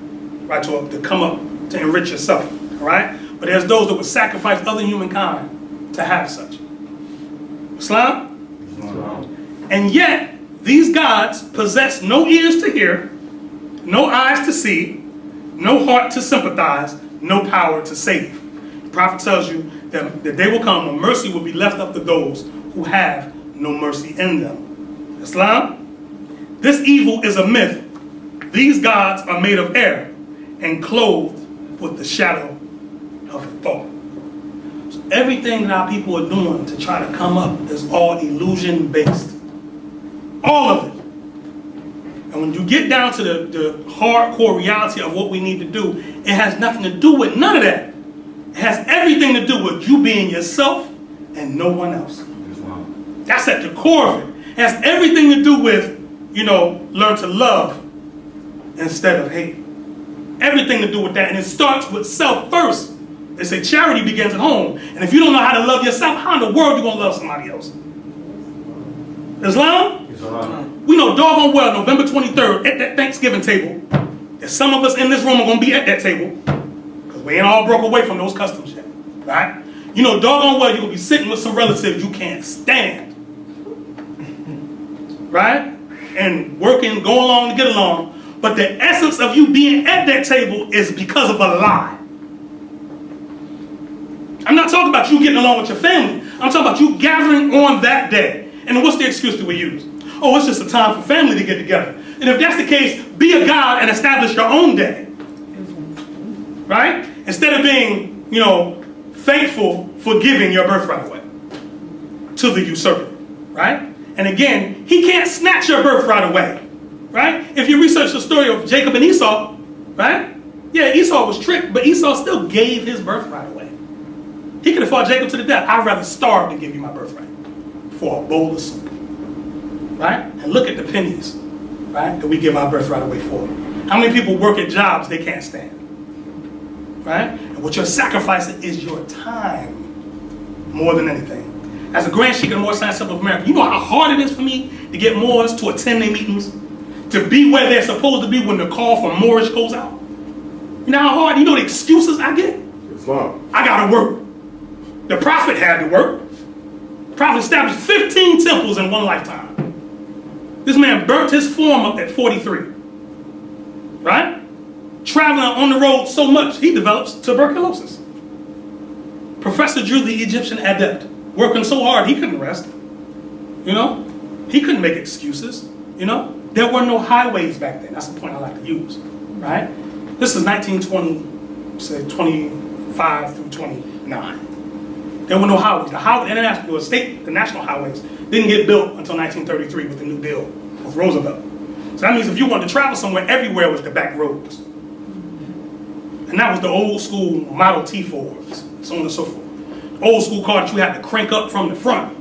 Right, to come up, to enrich yourself, all right? But there's those that would sacrifice other humankind to have such. Islam? And yet, these gods possess no ears to hear, no eyes to see, no heart to sympathize, no power to save. The prophet tells you that the day will come when mercy will be left up to those who have no mercy in them. Islam? This evil is a myth. These gods are made of air and clothed with the shadow of a thought. So everything that our people are doing to try to come up is all illusion based. All of it. And when you get down to the hardcore reality of what we need to do, it has nothing to do with none of that. It has everything to do with you being yourself and no one else. That's at the core of it. It has everything to do with, learn to love instead of hate. Everything to do with that. And it starts with self first. They say charity begins at home. And if you don't know how to love yourself, how in the world are you going to love somebody else? Islam? We know doggone well November 23rd at that Thanksgiving table that some of us in this room are going to be at that table, because we ain't all broke away from those customs yet, right? You know doggone well you're going to be sitting with some relatives you can't stand, right? And working, going along to get along, but the essence of you being at that table is because of a lie. I'm not talking about you getting along with your family. I'm talking about you gathering on that day. And what's the excuse that we use? Oh, it's just a time for family to get together. And if that's the case, be a God and establish your own day. Right? Instead of being, thankful for giving your birthright away to the usurper. Right? And again, he can't snatch your birthright away. Right? If you research the story of Jacob and Esau, right? Yeah, Esau was tricked, but Esau still gave his birthright away. He could have fought Jacob to the death. I'd rather starve than give you my birthright for a bowl of soup. right? And look at the pennies, right, that we give our birthright away for. How many people work at jobs they can't stand, right? And what you're sacrificing is your time more than anything. As a Grand Sheik of the Moorish Science Temple of America, you know how hard it is for me to get Moors to attend their meetings, to be where they're supposed to be when the call for Moorish goes out. You know how hard? You know the excuses I get? Islam. I gotta work. The Prophet had to work. The Prophet established 15 temples in one lifetime. This man burnt his form up at 43. Right? Traveling on the road so much, he develops tuberculosis. Professor Drew, the Egyptian adept, working so hard he couldn't rest. You know? He couldn't make excuses. You know? There were no highways back then. That's the point I like to use. Right? This is 1920, say 25 through 29. There were no highways. The national highways didn't get built until 1933 with the New Deal with Roosevelt. So that means if you wanted to travel somewhere, everywhere was the back roads. And that was the old school Model T Fords, so on and so forth. Old school car that you had to crank up from the front.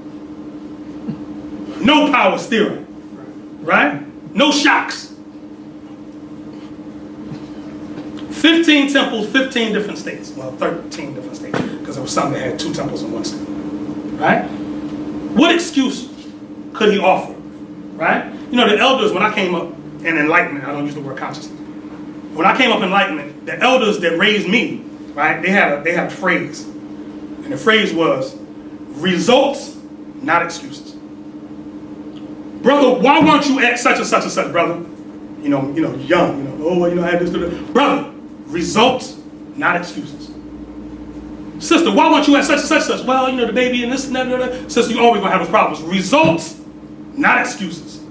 No power steering, right? No shocks. 15 temples, 15 different states. Well, 13 different states, because there were some that had 2 temples in one state, right? What excuse could he offer, right? You know, the elders, when I came up in enlightenment, I don't use the word consciousness. When I came up in enlightenment, the elders that raised me, right, they had a phrase. And the phrase was, results, not excuses. Brother, why weren't you at such and such and such, brother? You know, young, I had this, brother, results, not excuses. Sister, why weren't you at such and such and such? Well, the baby and this and that. Sister, you always gonna have those problems. Results, not excuses.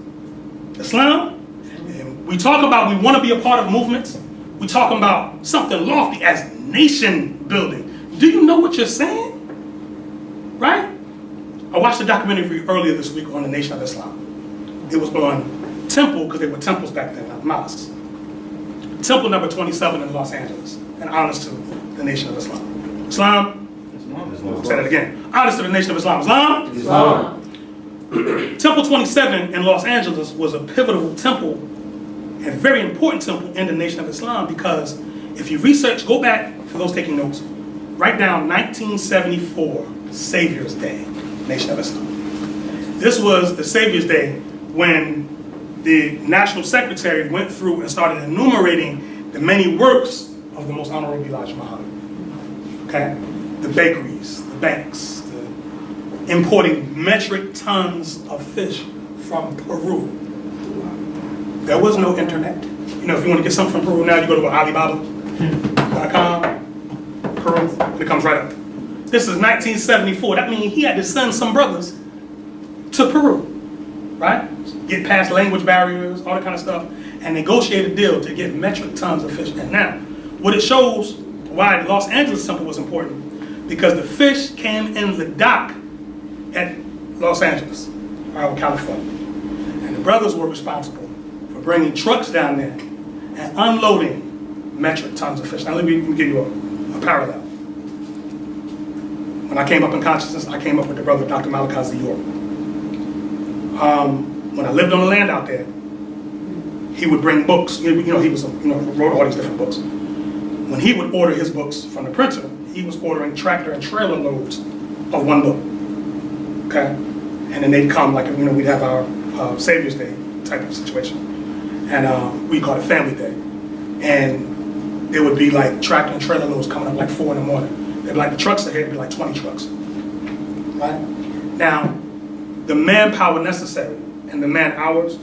Islam, and we talk about we want to be a part of movements. We talk about something lofty as nation building. Do you know what you're saying? Right? I watched a documentary earlier this week on the Nation of Islam. It was on temple, because they were temples back then, not mosques. Temple number 27 in Los Angeles, and honest to the Nation of Islam. Islam? I'll say that again. Honest to the Nation of Islam. Islam? Islam. Temple 27 in Los Angeles was a pivotal temple and very important temple in the Nation of Islam, because if you research, go back, for those taking notes, write down 1974, Savior's Day, Nation of Islam. This was the Savior's Day when the National Secretary went through and started enumerating the many works of the Most Honorable Elijah Muhammad. Okay? The bakeries, the banks, the importing metric tons of fish from Peru. There was no internet. If you want to get something from Peru now, you go to Alibaba.com, Peru, and it comes right up. This is 1974. That means he had to send some brothers to Peru, right? Get past language barriers, all that kind of stuff, and negotiate a deal to get metric tons of fish. And now, what it shows why the Los Angeles temple was important, because the fish came in the dock at Los Angeles, or California. And the brothers were responsible for bringing trucks down there and unloading metric tons of fish. Now let me give you a parallel. When I came up in consciousness, I came up with the brother Dr. Malachi Ziyor. When I lived on the land out there, he would bring books. He was wrote all these different books. When he would order his books from the printer, he was ordering tractor and trailer loads of one book. Okay, and then they'd come like we'd have our Savior's Day type of situation, and we called it Family Day, and there would be like tractor and trailer loads coming up like 4 in the morning. They'd be like the trucks ahead, be like 20 trucks. Right now, the manpower necessary and the man hours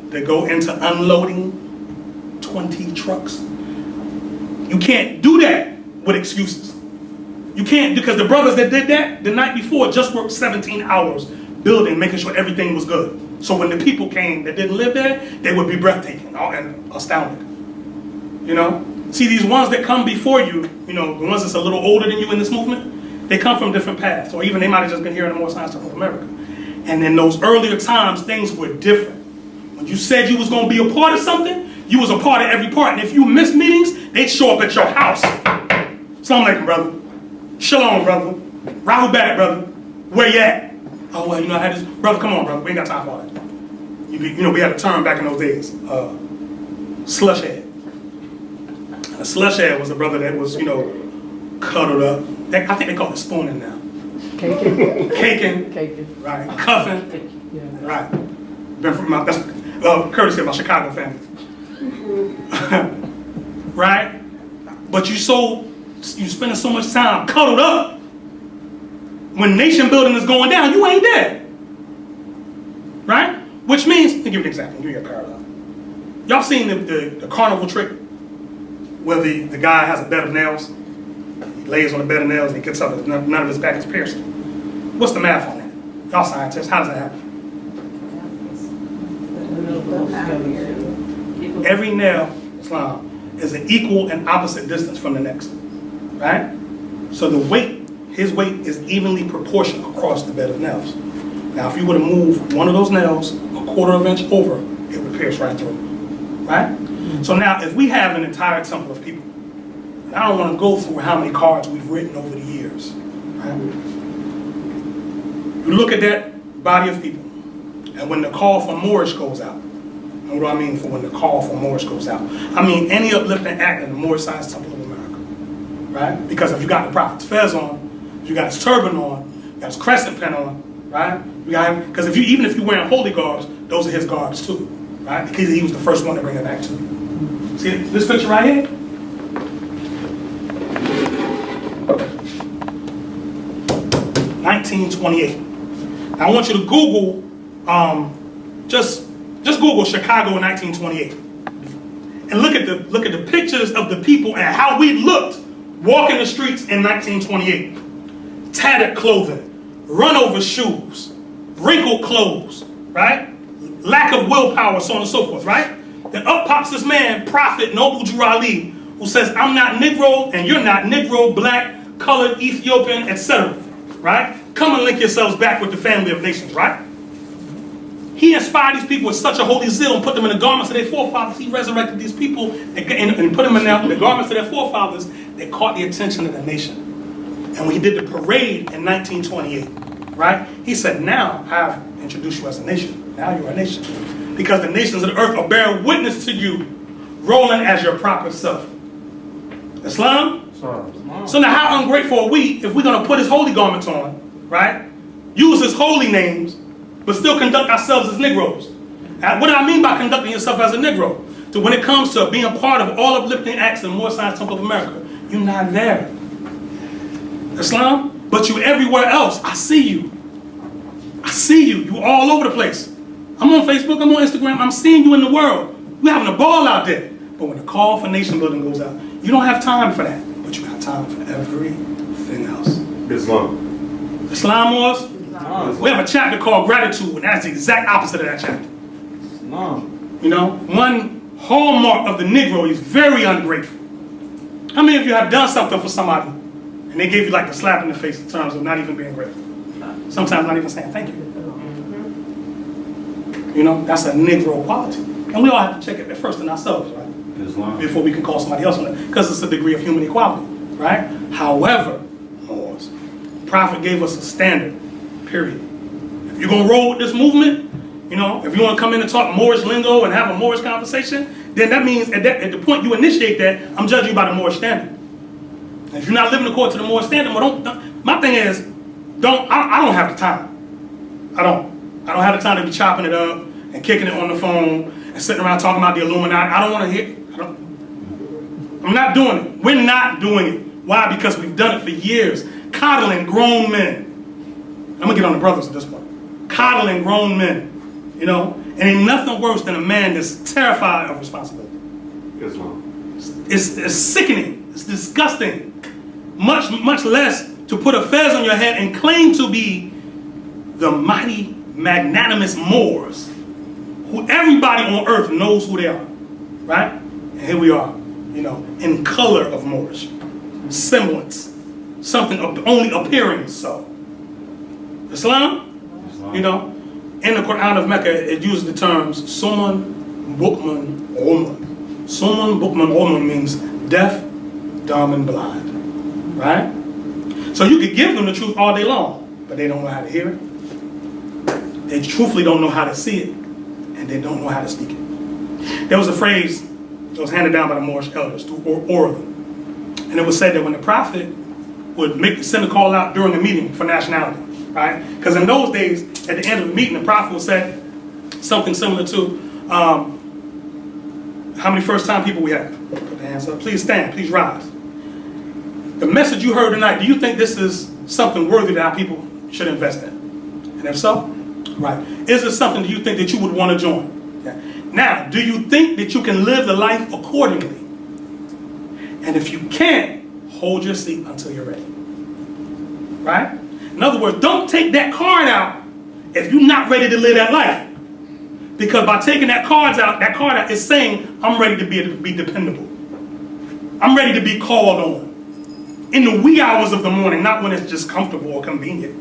that go into unloading 20 trucks. You can't do that with excuses. You can't, because the brothers that did that the night before just worked 17 hours building, making sure everything was good. So when the people came that didn't live there, they would be breathtaking and astounded. See, these ones that come before you, the ones that's a little older than you in this movement, they come from different paths, or even they might have just been here in the Moorish Science Temple of America. And in those earlier times, things were different. When you said you was going to be a part of something, you was a part of every part. And if you missed meetings, they'd show up at your house. Assalamu alaikum, brother. Shalom, brother. Rahu back, brother. Where you at? Oh, well, I had this. Brother, come on, brother. We ain't got time for all that. we had a term back in those days, slush head. And a slush head was a brother that was, cuddled up. I think they call it spooning now. Caking. Caking. Caking. Right. Cuffing. Yeah. Right. Been from that's courtesy of my Chicago family. Right? But you spending so much time cuddled up. When nation building is going down, you ain't there. Right? Which means, let me give you an example, give you a parallel. Y'all seen the carnival trick? Where the guy has a bed of nails. He lays on a bed of nails and he gets up and none of his back is pierced. What's the math on that? Y'all scientists, how does that happen? Every nail, Islam, is an equal and opposite distance from the next. Right? So the weight, his weight is evenly proportional across the bed of nails. Now if you were to move one of those nails a quarter of an inch over, it would pierce right through. Right? So now if we have an entire temple of people, and I don't want to go through how many cards we've written over the years. Right? You look at that body of people, and when the call for Moorish goes out, and what do I mean for when the call for Moorish goes out? I mean any uplifting act in the Moorish Science Temple of America. Right? Because if you got the Prophet's fez on, if you got his turban on, you got his crescent pin on, right? Because even if you're wearing holy garbs, those are his garbs too, right? Because he was the first one to bring it back to you. See this picture right here? (1928). Now I want you to Google, just Google Chicago in 1928, and look at the pictures of the people and how we looked walking the streets in 1928. Tattered clothing, run-over shoes, wrinkled clothes, right? Lack of willpower, so on and so forth, right? Then up pops this man, Prophet Noble Drew Ali, who says, I'm not Negro and you're not Negro, black, colored, Ethiopian, etc. Right? Come and link yourselves back with the family of nations, right? He inspired these people with such a holy zeal and put them in the garments of their forefathers. He resurrected these people and put them in the garments of their forefathers that caught the attention of the nation. And when he did the parade in 1928, right? He said, now I've introduced you as a nation. Now you're a nation. Because the nations of the earth are bearing witness to you, rolling as your proper self. Islam? So now how ungrateful are we if we're going to put his holy garments on, right? Use his holy names, but still conduct ourselves as Negroes. And what do I mean by conducting yourself as a Negro? So when it comes to being a part of all uplifting acts in the Moorish Science Temple of America, you're not there. Islam? But you everywhere else. I see you. I see you. You all over the place. I'm on Facebook, I'm on Instagram, I'm seeing you in the world. You're having a ball out there. But when the call for nation building goes out, you don't have time for that. But you got time for everything else. Islam. Islam was? We have a chapter called Gratitude, and that's the exact opposite of that chapter. One hallmark of the Negro is very ungrateful. How many of you have done something for somebody and they gave you like a slap in the face in terms of not even being grateful? Sometimes not even saying thank you. That's a Negro quality. And we all have to check it first in ourselves, right? Islam. Before we can call somebody else on it. Because it's a degree of human equality, right? However, Moors, the Prophet gave us a standard, period. If you're going to roll with this movement, if you want to come in and talk Moorish lingo and have a Moorish conversation, then that means at the point you initiate that, I'm judging you by the Moorish standard. And if you're not living according to the Moorish standard, well, my thing is, I don't have the time. I don't have the time to be chopping it up and kicking it on the phone and sitting around talking about the Illuminati. I don't want to hear. I'm not doing it. We're not doing it. Why? Because we've done it for years. Coddling grown men. I'm going to get on the brothers at this point. Coddling grown men. And ain't nothing worse than a man that's terrified of responsibility. Islam. It's sickening. It's disgusting. Much less to put a fez on your head and claim to be the mighty, magnanimous Moors, who everybody on earth knows who they are, right? And here we are, in color of Moorish, semblance, something only appearing so. Islam, in the Quran of Mecca, it uses the terms Suman, Bukman, Umman. Suman, Bukman, Umman means deaf, dumb, and blind, right? So you could give them the truth all day long, but they don't know how to hear it. They truthfully don't know how to see it. and they don't know how to speak it. There was a phrase that was handed down by the Moorish elders through orally. And it was said that when the prophet would send a call out during a meeting for nationality, right? Because in those days, at the end of the meeting, the prophet would say something similar to, how many first-time people we have? Put the hands up. Please stand. Please rise. The message you heard tonight, do you think this is something worthy that our people should invest in? And if so, right. Is this something that you think that you would want to join? Yeah. Now, do you think that you can live the life accordingly? And if you can't, hold your seat until you're ready. Right? In other words, don't take that card out if you're not ready to live that life. Because by taking that card out is saying, I'm ready to be dependable. I'm ready to be called on. In the wee hours of the morning, not when it's just comfortable or convenient.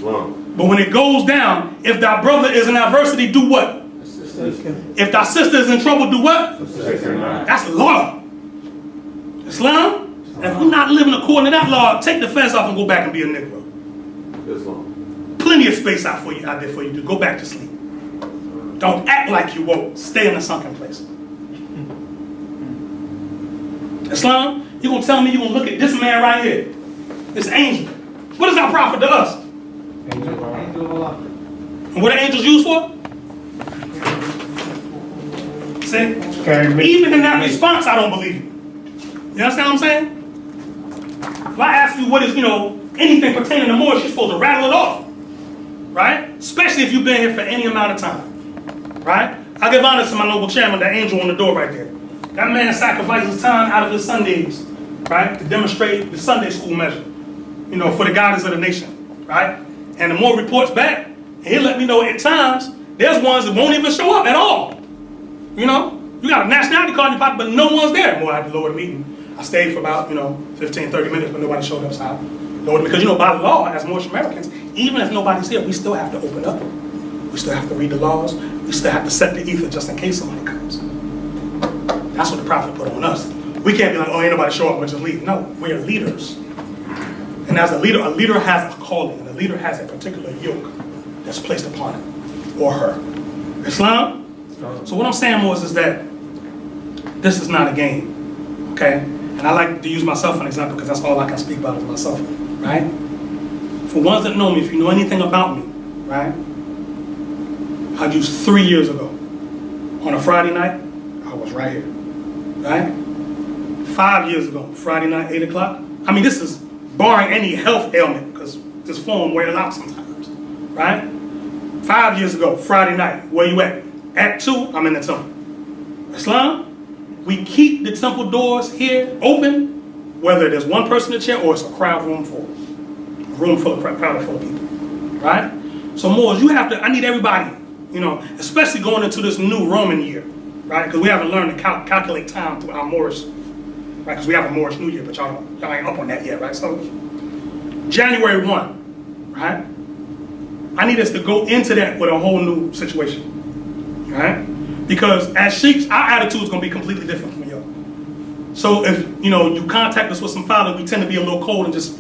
Wow. But when it goes down, if thy brother is in adversity, do what? If thy sister is in trouble, do what? That's law. Islam? And if we're not living according to that law, take the fence off and go back and be a Negro. Islam. Plenty of space out there for you to go back to sleep. Don't act like you won't. Stay in a sunken place. Islam? You're going to tell me you're going to look at this man right here, this angel. What is our prophet to us? Angel of Allah. And what are angels used for? See? Even in that response, I don't believe you. You understand what I'm saying? If I ask you what is, anything pertaining to Moorish, you're supposed to rattle it off. Right? Especially if you've been here for any amount of time. Right? I give honor to my noble chairman, that angel on the door right there. That man sacrifices time out of his Sundays, right, to demonstrate the Sunday school measure, for the guidance of the nation, right? And the more reports back, he'll let me know at times, there's ones that won't even show up at all. You got a nationality card in your pocket, but no one's there. More, I had to lower the meeting. I stayed for about, 15, 30 minutes, but nobody showed up, so I lowered it. Because, by law, as Moorish Americans, even if nobody's here, we still have to open up. We still have to read the laws. We still have to set the ether just in case somebody comes. That's what the prophet put on us. We can't be like, oh, ain't nobody show up, we'll just leave. No, we're leaders. And as a leader has a calling, and a leader has a particular yoke that's placed upon him or her. Islam? So what I'm saying was is that this is not a game, okay? And I like to use myself as an example because that's all I can speak about is myself, right? For ones that know me, if you know anything about me, right? I'd use 3 years ago. On a Friday night, I was right here. Right? 5 years ago, Friday night, 8 o'clock. I mean, this is barring any health ailment, because this phone wears out sometimes. Right? 5 years ago, Friday night, where you at? At 2, I'm in the temple. Islam, we keep the temple doors here open, whether there's one person in the chair or it's a crowd room full. A room full of people. Right? So Moors, I need everybody, especially going into this new Roman year. Right? Because we haven't learned to calculate time through our Moorish, right? Because we have a Moorish New Year, but y'all ain't up on that yet, right? So, January 1, right? I need us to go into that with a whole new situation, right? Because as Sheiks, our attitude is going to be completely different from y'all. So if, you contact us with some follow, we tend to be a little cold and just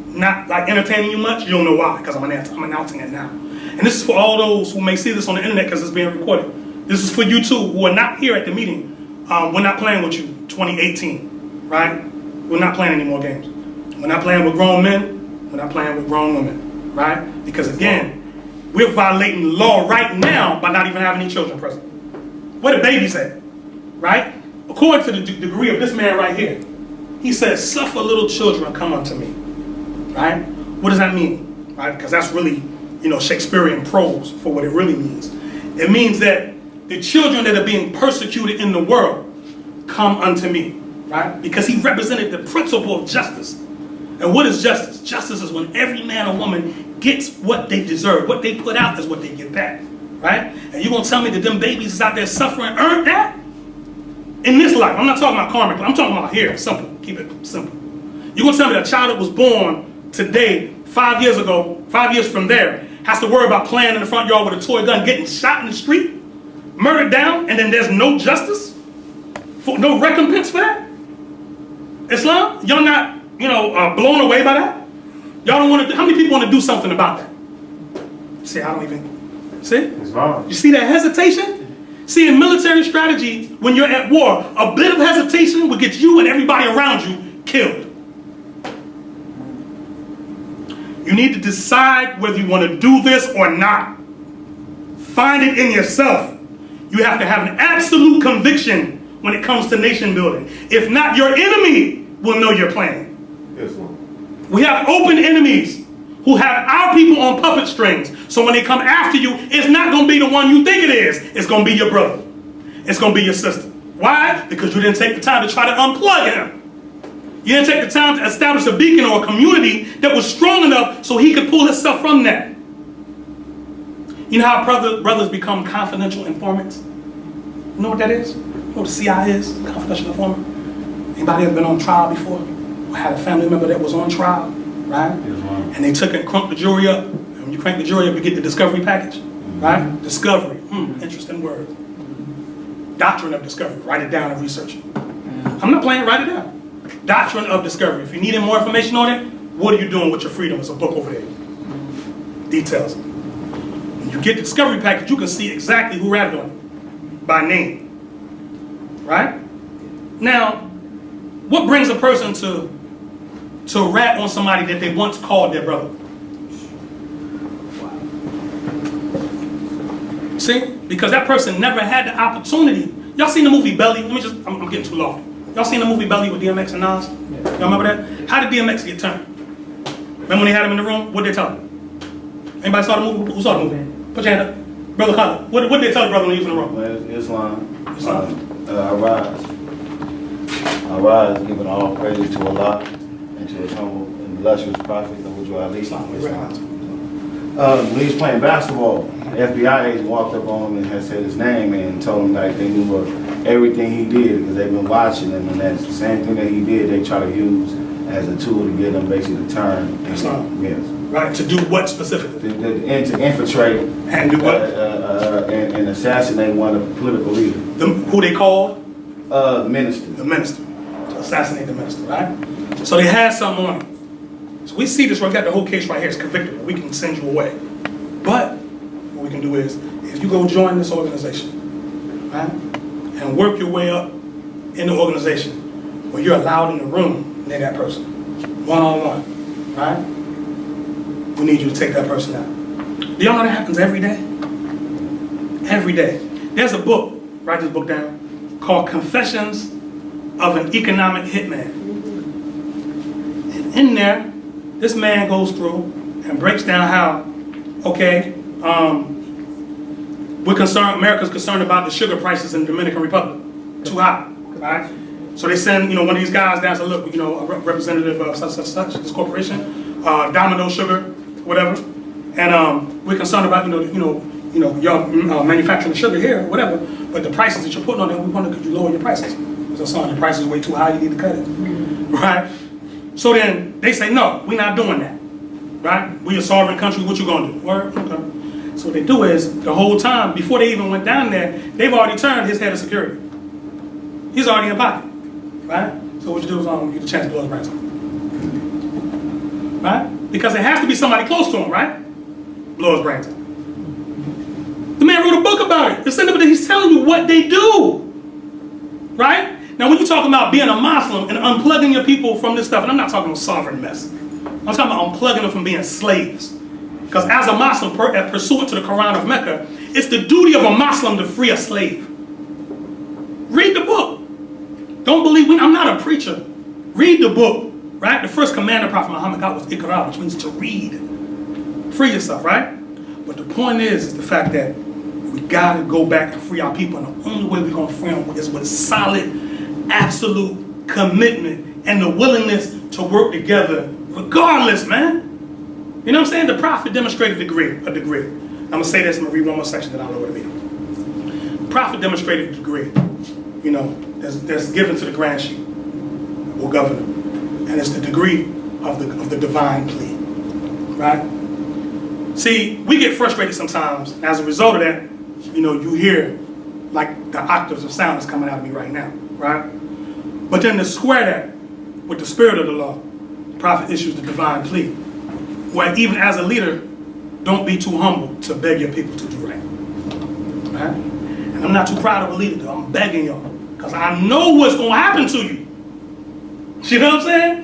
not like entertaining you much, you don't know why, because I'm announcing it now. And this is for all those who may see this on the internet because it's being recorded. This is for you too, who are not here at the meeting. We're not playing with you, 2018, right? We're not playing any more games. We're not playing with grown men. We're not playing with grown women, right? Because again, we're violating the law right now by not even having any children present. Where the babies at, right? According to the degree of this man right here, he says, suffer little children come unto me, right? What does that mean, right? Because that's really, Shakespearean prose for what it really means. It means that the children that are being persecuted in the world come unto me, right? Because he represented the principle of justice. And what is justice? Justice is when every man or woman gets what they deserve. What they put out is what they get back, right? And you gonna tell me that them babies is out there suffering earned that? In this life, I'm not talking about karmic, I'm talking about here, simple, keep it simple. You gonna tell me that a child that was born today, 5 years ago, 5 years from there, has to worry about playing in the front yard with a toy gun, getting shot in the street, murdered down, and then there's no justice, no recompense for that? Islam, y'all not, blown away by that? Y'all don't want to, how many people want to do something about that? See, I don't even, See? It's wrong. You see that hesitation? See, in military strategy, when you're at war, a bit of hesitation will get you and everybody around you killed. You need to decide whether you want to do this or not. Find it in yourself. You have to have an absolute conviction when it comes to nation building. If not, your enemy will know you're playing. Islam. We have open enemies who have our people on puppet strings. So when they come after you, it's not going to be the one you think it is. It's going to be your brother. It's going to be your sister. Why? Because you didn't take the time to try to unplug him. You didn't take the time to establish a beacon or a community that was strong enough so he could pull himself from that. You know how brothers become confidential informants? You know what that is? You know what the CIA is? Confidential informant. Anybody ever been on trial before? Or had a family member that was on trial, right? And they took and cranked the jury up. And when you crank the jury up, you get the discovery package, right? Discovery. Interesting word. Doctrine of discovery. Write it down and research it. I'm not playing. Write it down. Doctrine of discovery. If you need more information on it, what are you doing with your freedom? It's a book over there. Details. When you get the discovery package, you can see exactly who ratted on it by name. Right? Now, what brings a person to rat on somebody that they once called their brother? See? Because that person never had the opportunity. Y'all seen the movie Belly? I'm getting too lofty. Y'all seen the movie Belly with DMX and Nas? Y'all remember that? How did DMX get turned? Remember when they had him in the room? What did they tell him? Anybody saw the movie? Who saw the movie? Put your hand up. Brother Khaled. What did they tell the brother when he was in the room? Islam. Islam. Arise, giving all praises to Allah and to His humble and illustrious Prophet, Islam. When he was playing basketball, the FBI agent walked up on him and had said his name and told him like they knew everything he did because they've been watching him, and that's the same thing that he did. They try to use as a tool to get him basically to turn. Islam. Yes. Right. To do what specifically? To infiltrate and do what? And assassinate one of the political leaders. Who they called? Minister. The minister. To assassinate the minister, right? So they had something on him. So we see this, we got the whole case right here. It's convicted. We can send you away. But what we can do is, if you go join this organization, right, and work your way up in the organization, where you're allowed in the room near that person, one-on-one, right? We need you to take that person out. Do y'all know that happens every day? Every day. There's a book, write this book down, called Confessions of an Economic Hitman. And in there, this man goes through and breaks down how, okay, America's concerned about the sugar prices in the Dominican Republic. Too high, right? So they send, one of these guys down and say, look, a representative of such, this corporation, Domino Sugar, whatever, and we're concerned about, y'all manufacturing the sugar here, whatever, but the prices that you're putting on it, we wonder, could you lower your prices? So son, the price is way too high, you need to cut it, right? So then they say, no, we're not doing that, right? We a sovereign country, what you gonna do? Word? Okay. So what they do is, the whole time, before they even went down there, they've already turned his head of security. He's already in pocket, right? So what you do is you get a chance to blow his brains out. Right? Because it has to be somebody close to him, right? Blow his brains out. The man wrote a book about it. It's in there, but he's telling you what they do. Right? Now when you talk about being a Muslim and unplugging your people from this stuff, and I'm not talking about sovereign mess. I'm talking about unplugging them from being slaves. Because as a Muslim, pursuant to the Quran of Mecca, it's the duty of a Muslim to free a slave. Read the book. Don't believe me, I'm not a preacher. Read the book, right? The first command of Prophet Muhammad got was Iqra, which means to read. Free yourself, right? But the point is the fact that we gotta go back and free our people, and the only way we're gonna free them is with solid, absolute commitment and the willingness to work together regardless, man. You know what I'm saying? The Prophet demonstrated a degree. I'm gonna say this, I'm gonna read one more section, then I'll know what it means. The Prophet demonstrated a degree, that's given to the Grand Sheik, or governor, and it's the degree of the divine plea, right? See, we get frustrated sometimes, and as a result of that, you hear like the octaves of sound is coming out of me right now, right? But then to square that with the spirit of the law, the Prophet issues the divine plea, where even as a leader, don't be too humble to beg your people to do right. right? And I'm not too proud of a leader, though. I'm begging y'all, because I know what's going to happen to you. You know what I'm saying?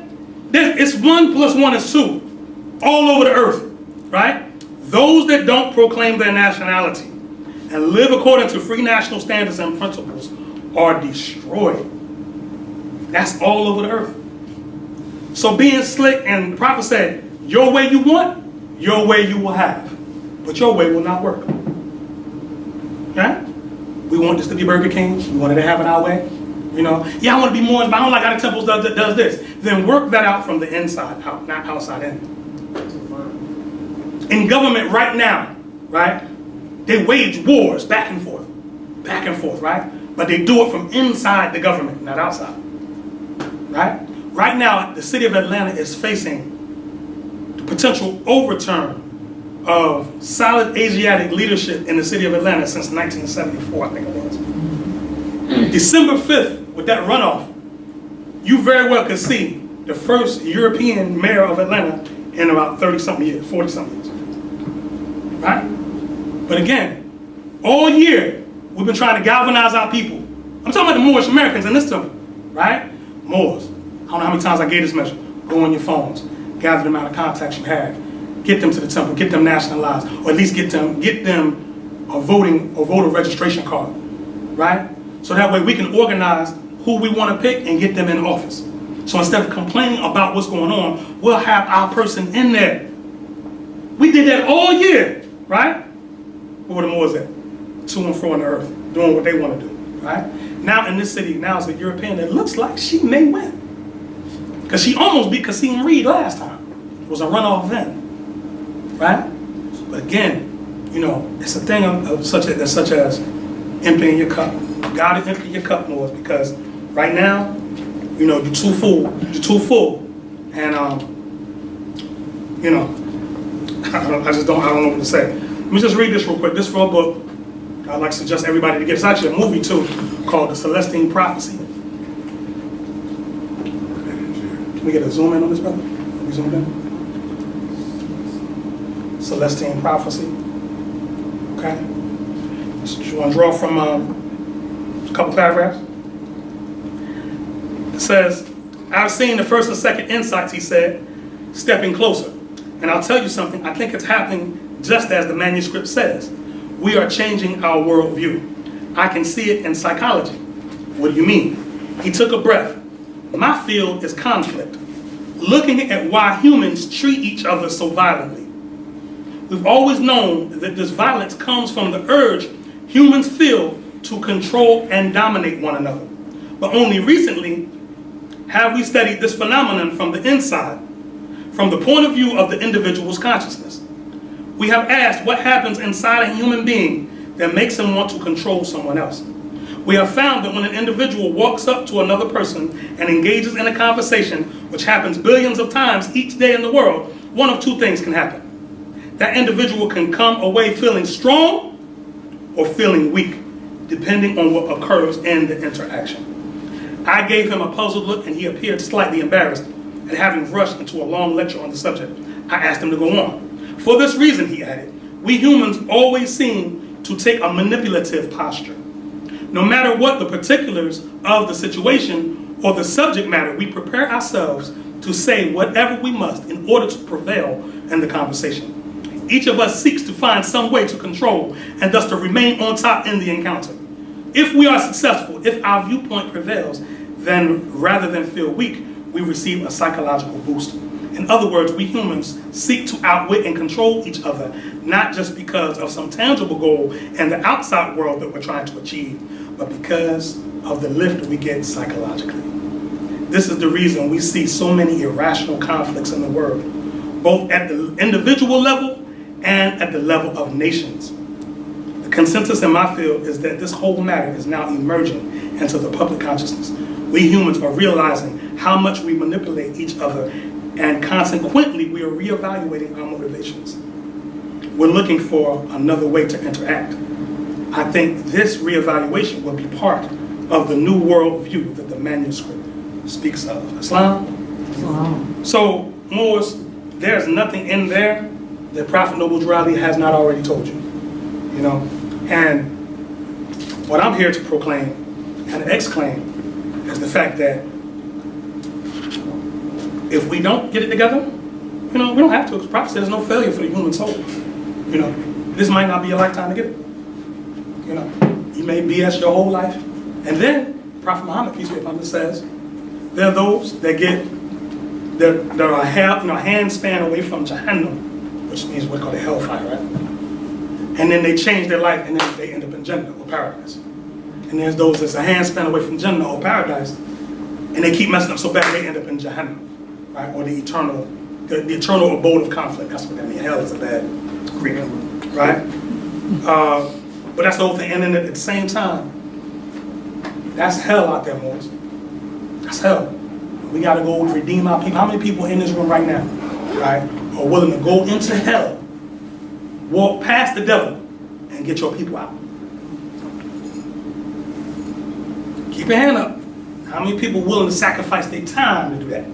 It's 1 + 1 is 2, all over the earth, right? Those that don't proclaim their nationality and live according to free national standards and principles are destroyed. That's all over the earth. So being slick, and the prophet said, your way you want, your way you will have. But your way will not work. Right? We want this to be Burger King. We wanted to have it our way. You know, yeah, I want to be more, but I don't like how the temple does this. Then work that out from the inside out, not outside in. In government right now, right? They wage wars back and forth, right? But they do it from inside the government, not outside. Right? Right now, the city of Atlanta is facing the potential overturn of solid Asiatic leadership in the city of Atlanta since 1974, I think it was. December 5th, with that runoff, you very well could see the first European mayor of Atlanta in about 30-something years, 40-something years. Right? But again, all year, we've been trying to galvanize our people. I'm talking about the Moorish Americans in this temple, right? Moors. I don't know how many times I gave this measure. Go on your phones, gather the amount of contacts you have, get them to the temple, get them nationalized, or at least get them a voter registration card, right? So that way we can organize who we want to pick and get them in office. So instead of complaining about what's going on, we'll have our person in there. We did that all year, right? Where were the Moors at? To and fro on the earth, doing what they want to do, right? Now in this city, now it's a European that looks like she may win. Because she almost beat Kasim Reed last time. It was a runoff then, right? But again, you know, it's a thing of such as emptying your cup. You gotta empty your cup, Moors, because right now, you know, you're too full. And you know, I don't know what to say. Let me just read this real quick. This for a book. I'd like to suggest everybody to get. It's actually a movie too, called The Celestine Prophecy. Can we get a zoom in on this, brother? Can we zoom in? Celestine Prophecy. Okay. So you want to draw from a couple paragraphs? It says, I've seen the first and second insights, he said, stepping closer. And I'll tell you something, I think it's happening just as the manuscript says. We are changing our worldview. I can see it in psychology. What do you mean? He took a breath. My field is conflict. Looking at why humans treat each other so violently. We've always known that this violence comes from the urge humans feel to control and dominate one another. But only recently have we studied this phenomenon from the inside, from the point of view of the individual's consciousness. We have asked what happens inside a human being that makes him want to control someone else. We have found that when an individual walks up to another person and engages in a conversation, which happens billions of times each day in the world, one of two things can happen. That individual can come away feeling strong or feeling weak, depending on what occurs in the interaction. I gave him a puzzled look and he appeared slightly embarrassed at having rushed into a long lecture on the subject. I asked him to go on. For this reason, he added, we humans always seem to take a manipulative posture. No matter what the particulars of the situation or the subject matter, we prepare ourselves to say whatever we must in order to prevail in the conversation. Each of us seeks to find some way to control and thus to remain on top in the encounter. If we are successful, if our viewpoint prevails, then rather than feel weak, we receive a psychological boost. In other words, we humans seek to outwit and control each other, not just because of some tangible goal in the outside world that we're trying to achieve, but because of the lift we get psychologically. This is the reason we see so many irrational conflicts in the world, both at the individual level and at the level of nations. The consensus in my field is that this whole matter is now emerging into the public consciousness. We humans are realizing how much we manipulate each other, and consequently we are reevaluating our motivations. We're looking for another way to interact. I think this reevaluation will be part of the new world view that the manuscript speaks of. Islam? So, Moors, there's nothing in there that Prophet Noble Drew Ali has not already told you. You know? And What I'm here to proclaim and exclaim is the fact that if we don't get it together, we don't have to. Because prophet says there's no failure for the human soul. This might not be your lifetime to get it. You may BS your whole life. And then, Prophet Muhammad, peace be upon him, says, there are those that are a hand span away from Jahannam, which means what's called a hellfire, right? And then they change their life and then they end up in Jannah or paradise. And there's those that's a hand span away from Jannah or paradise, and they keep messing up so bad they end up in Jahannam, right? Or the eternal abode of conflict. That's what that means. Hell is a bad Greek, right? But that's the whole thing. And then at the same time, that's hell out there, Moses. That's hell. We got to go redeem our people. How many people in this room right now, right, are willing to go into hell, walk past the devil, and get your people out? Keep your hand up. How many people willing to sacrifice their time to do that?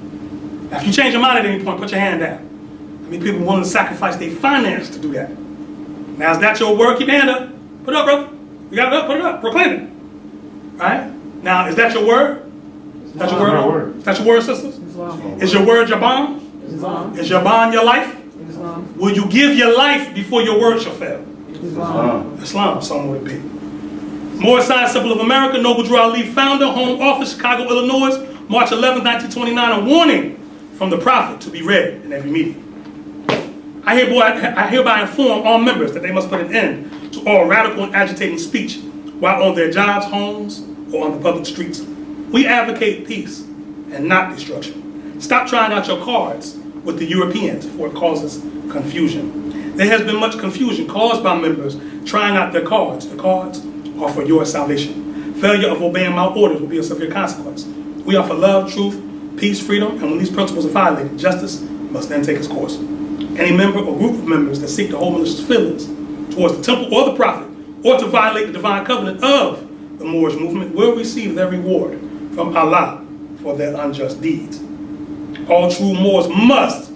Now, if you change your mind at any point, put your hand down. How many people willing to sacrifice their finance to do that? Now, is that your word? Keep your hand up. Put it up, brother. You got it up? Put it up. Proclaim it. Right? Now, is that your word? Is that your word? Is that your word, sisters? Islam. Is your word your bond? Islam. Is your bond your life? Islam. Will you give your life before your word shall fail? Islam. Islam, some would be. Morris Science Temple of America, Noble Drew Ali, founder, home office, Chicago, Illinois, March 11, 1929, a warning from the prophet to be read in every meeting. I hereby inform all members that they must put an end to all radical and agitating speech while on their jobs, homes, or on the public streets. We advocate peace and not destruction. Stop trying out your cards with the Europeans, for it causes confusion. There has been much confusion caused by members trying out their cards. The cards are for your salvation. Failure of obeying my orders will be a severe consequence. We offer love, truth, peace, freedom, and when these principles are violated, justice must then take its course. Any member or group of members that seek to hold malicious feelings towards the temple or the prophet, or to violate the divine covenant of the Moorish movement, will receive their reward from Allah for their unjust deeds. All true Moors must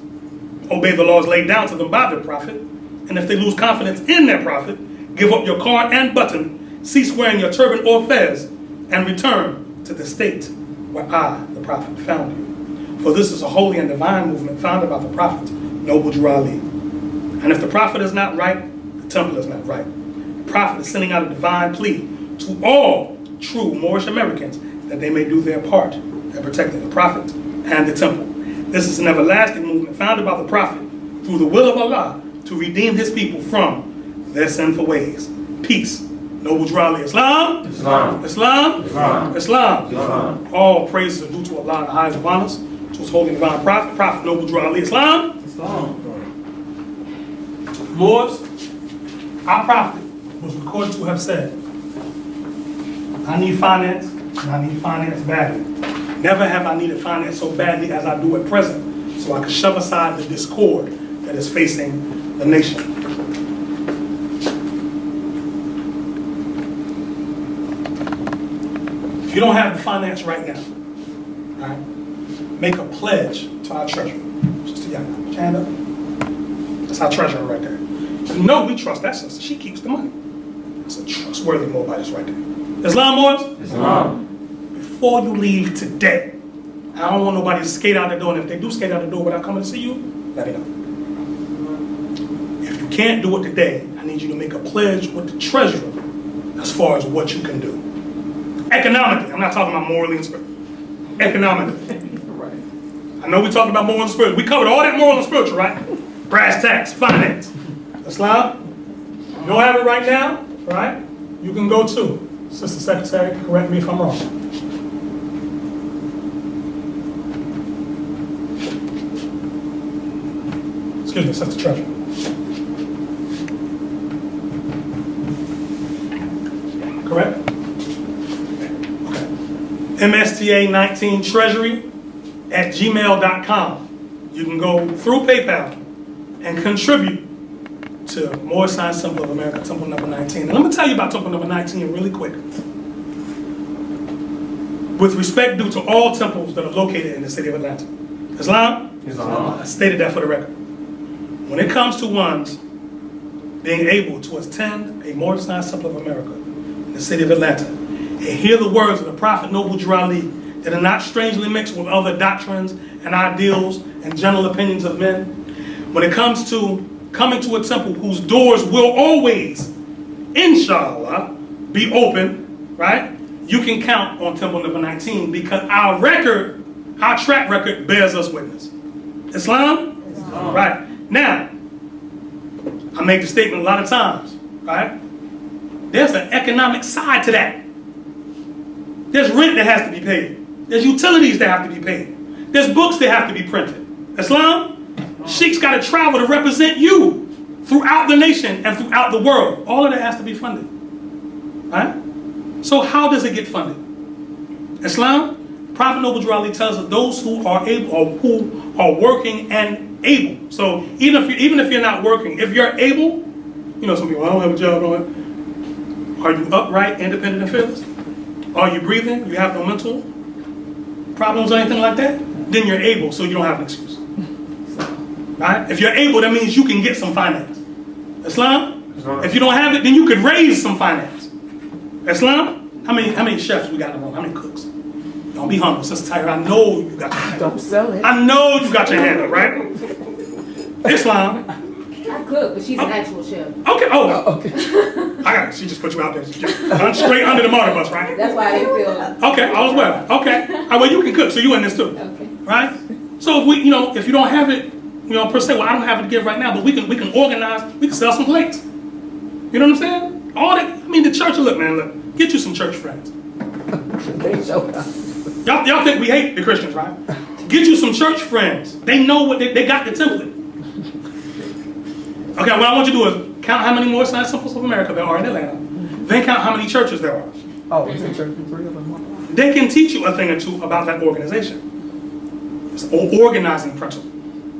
obey the laws laid down to them by their prophet, and if they lose confidence in their prophet, give up your card and button, cease wearing your turban or fez, and return to the state where I, the prophet, found you. For this is a holy and divine movement founded by the prophet, Noble Drew Ali. And if the prophet is not right, the temple is not right. The prophet is sending out a divine plea to all true Moorish Americans that they may do their part in protecting the prophet and the temple. This is an everlasting movement founded by the prophet through the will of Allah to redeem his people from their sinful ways. Peace. Noble Drew Ali. Islam. Islam. Islam. Islam. Islam. Islam. All praises are due to Allah in the highest of honors, to his holy and divine prophet, Prophet Noble Drew Ali. Islam. Islam. Moors, our prophet was recorded to have said, I need finance, and I need finance badly. Never have I needed finance so badly as I do at present, so I can shove aside the discord that is facing the nation. If you don't have the finance right now, right, make a pledge to our treasurer. Sister Yana, put your hand up. That's our treasurer right there. You know we trust that sister. She keeps the money. That's a trustworthy Moabite right there. Islam, Moors? Islam. Before you leave today, I don't want nobody to skate out the door, and if they do skate out the door without coming to see you, let me know. If you can't do it today, I need you to make a pledge with the treasurer as far as what you can do. Economically, I'm not talking about morally and spiritually. Economically. I know we're talking about moral and spiritual. We covered all that moral and spiritual, right? Brass tacks, finance. Islam, you don't have it right now, right? You can go to Sister Secretary, correct me if I'm wrong. Excuse me, Sister Treasurer. Correct? Okay. MSTA19treasury@gmail.com. You can go through PayPal and contribute to Morris Science Temple of America, Temple number 19. And let me tell you about Temple number 19 really quick. With respect due to all temples that are located in the city of Atlanta. Islam? Islam. I stated that for the record. When it comes to ones being able to attend a Morris Science Temple of America in the the city of Atlanta. And hear the words of the prophet Noble Drew Ali that are not strangely mixed with other doctrines and ideals and general opinions of men. When it comes to coming to a temple whose doors will always, inshallah, be open, right? You can count on temple number 19 because our track record bears us witness. Islam? Right. Now, I make the statement a lot of times, right? There's an economic side to that. There's rent that has to be paid. There's utilities that have to be paid. There's books that have to be printed. Islam? Sheiks got to travel to represent you throughout the nation and throughout the world. All of that has to be funded. Right? So how does it get funded? Islam? Prophet Noble Drew Ali tells us those who are able or who are working and able. So even if you're not working, if you're able, you know, some people, I don't have a job on. Are you upright, independent, and fearless? Are you breathing? You have no mental problems or anything like that? Then you're able, so you don't have an excuse. Right? If you're able, that means you can get some finance. Islam? If you don't have it, then you could raise some finance. Islam? How many chefs we got in the room? How many cooks? Don't be humble, Sister Tyra. I know you got your hand up. Don't sell it. I know you got your hand up, right? Islam. I cook, but she's an actual chef. Okay. Oh, Okay. I got it. She just put you out there. Straight under the martyr bus, right? That's why I didn't feel. Okay, all is well. Okay. Well, you can cook, so you in this too, Okay. right? So if we, if you don't have it, per se, well, I don't have it to give right now, but we can organize. We can sell some plates. You know what I'm saying? All that. I mean, the church. Look, get you some church friends. They show up. Y'all think we hate the Christians, right? Get you some church friends. They know what they got the template. Okay, what I want you to do is count how many more Signs Temples of America there are in Atlanta. Then count how many churches there are. Oh, it's in church, 3 of them. They can teach you a thing or two about that organization. It's an organizing principle.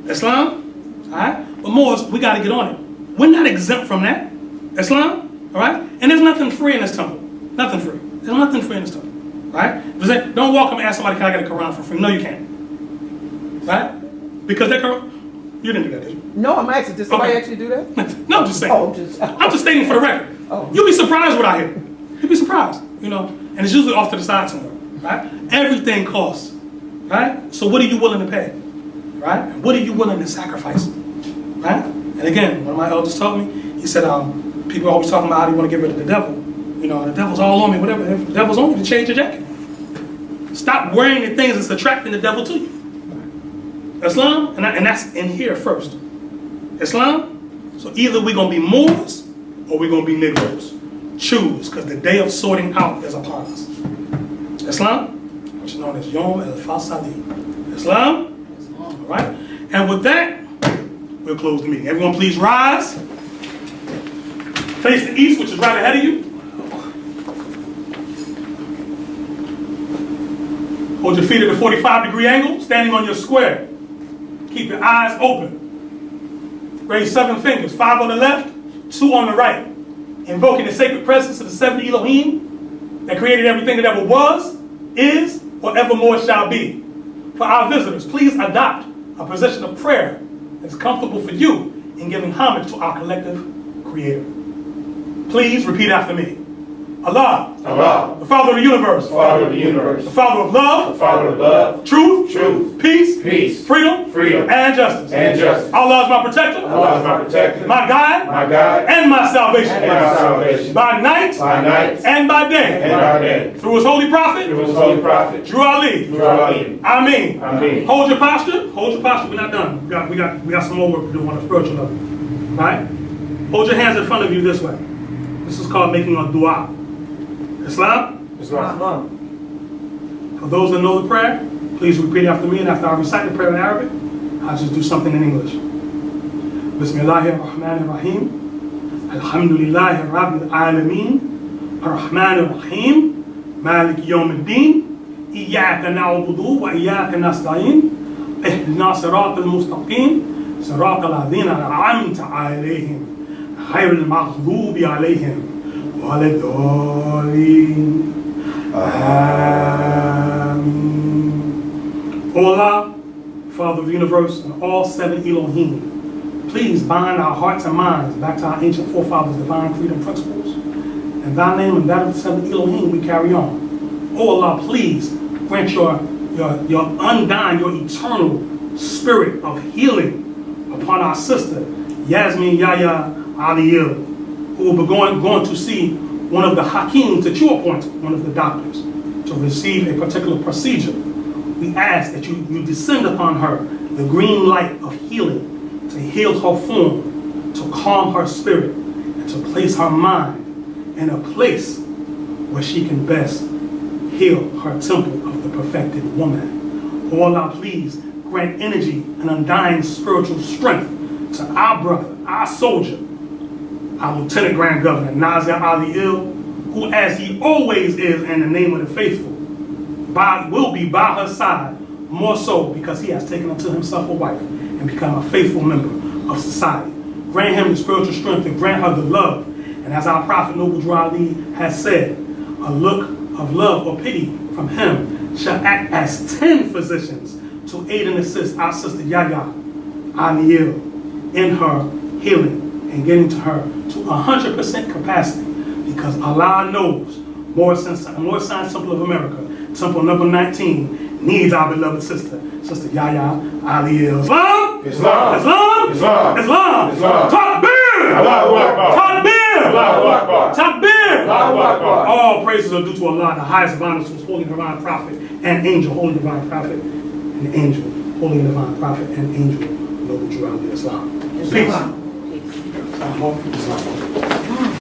Islam, all right? But more, we got to get on it. We're not exempt from that. Islam, all right? And there's nothing free in this temple. Nothing free. There's nothing free in this temple, right? Don't walk up and ask somebody, can I get a Quran for free? No, you can't. Right? Because that Quran, you didn't do that, did you? No, I'm asking, did somebody Okay. actually do that? No, I'm just saying. Oh, I'm just stating for the record. Oh. You'll be surprised what I hear. You'll be surprised, and it's usually off to the side somewhere, right? Everything costs, right? So what are you willing to pay, right? What are you willing to sacrifice, right? And again, one of my elders taught me, he said, people are always talking about how they want to get rid of the devil. The devil's all on me, whatever. If the devil's on you, to change your jacket. Stop wearing the things that's attracting the devil to you. Islam, and that's in here first. Islam, so either we're going to be Moors or we're going to be Negroes. Choose, because the day of sorting out is upon us. Islam, which is known as Yom el-Fasadi. Islam, all right? And with that, we'll close the meeting. Everyone please rise. Face the east, which is right ahead of you. Hold your feet at a 45-degree angle, standing on your square. Keep your eyes open. Raise 7 fingers, 5 on the left, 2 on the right. Invoking the sacred presence of the 7 Elohim that created everything that ever was, is, or evermore shall be. For our visitors, please adopt a position of prayer that's comfortable for you in giving homage to our collective Creator. Please repeat after me. Allah, Allah, the Father of the universe, Father of the universe, the Father of love, the Father of love, truth, truth, peace, peace, freedom, freedom, and justice. and justice. Allah is my protector, Allah is my protector, my guide, my guide, and my salvation. and my salvation. By night, By night, and by day. and by day. Through his holy prophet, Through his holy prophet, Drew Ali. Drew Ali. Amen. Amen. Hold your posture. Hold your posture. We're not done. We got some more work to do on the spiritual level. Right? Hold your hands in front of you this way. This is called making a dua. Islam? Islam. For those that know the prayer, please repeat after me, and after I recite the prayer in Arabic, I'll just do something in English. Bismillahirrahmanirrahim. Alhamdulillahi Rabbil Alameen. Ar-Rahmanir-Rahim. Malik Yawmiddin. Iyyaka na'budu wa iyyaka nasta'in. Ihdina siratal mustaqim. Siratal ladhina an'amta 'alayhim. Ghayril maghdubi 'alayhim. Amen. O Allah, Father of the universe and all 7 Elohim, please bind our hearts and minds back to our ancient forefathers' divine freedom principles In thy name and that of the seven Elohim we carry on. Oh Allah, please grant your undying, your eternal spirit of healing upon our sister, Yasmin Yahya Ali-El, who will be going to see one of the hakims that you appointed, one of the doctors, to receive a particular procedure. We ask that you descend upon her the green light of healing, to heal her form, to calm her spirit, and to place her mind in a place where she can best heal her temple of the perfected woman. Oh Allah, please grant energy and undying spiritual strength to our brother, our soldier, our Lieutenant Grand Governor, Nasir Ali-El, who, as he always is in the name of the faithful, will be by her side, more so because he has taken unto himself a wife and become a faithful member of society. Grant him the spiritual strength and grant her the love. And as our Prophet Noble Drew Ali has said, a look of love or pity from him shall act as 10 physicians to aid and assist our sister Yahya Ali-El in her healing and getting to her to 100% capacity, because Allah knows More Science Temple of America, Temple number 19, needs our beloved sister, Sister Yahya Ali-El. Islam! Islam! Islam! Islam! Islam! Islam! Takbir! Allahu Akbar! Takbir! Allahu Akbar! Takbir! Allahu Akbar! All praises are due to Allah, the highest of honors, whose holy divine prophet and angel, holy divine prophet and angel, holy divine prophet and angel, Noble Drew Ali Islam. Peace. Islam. Islam.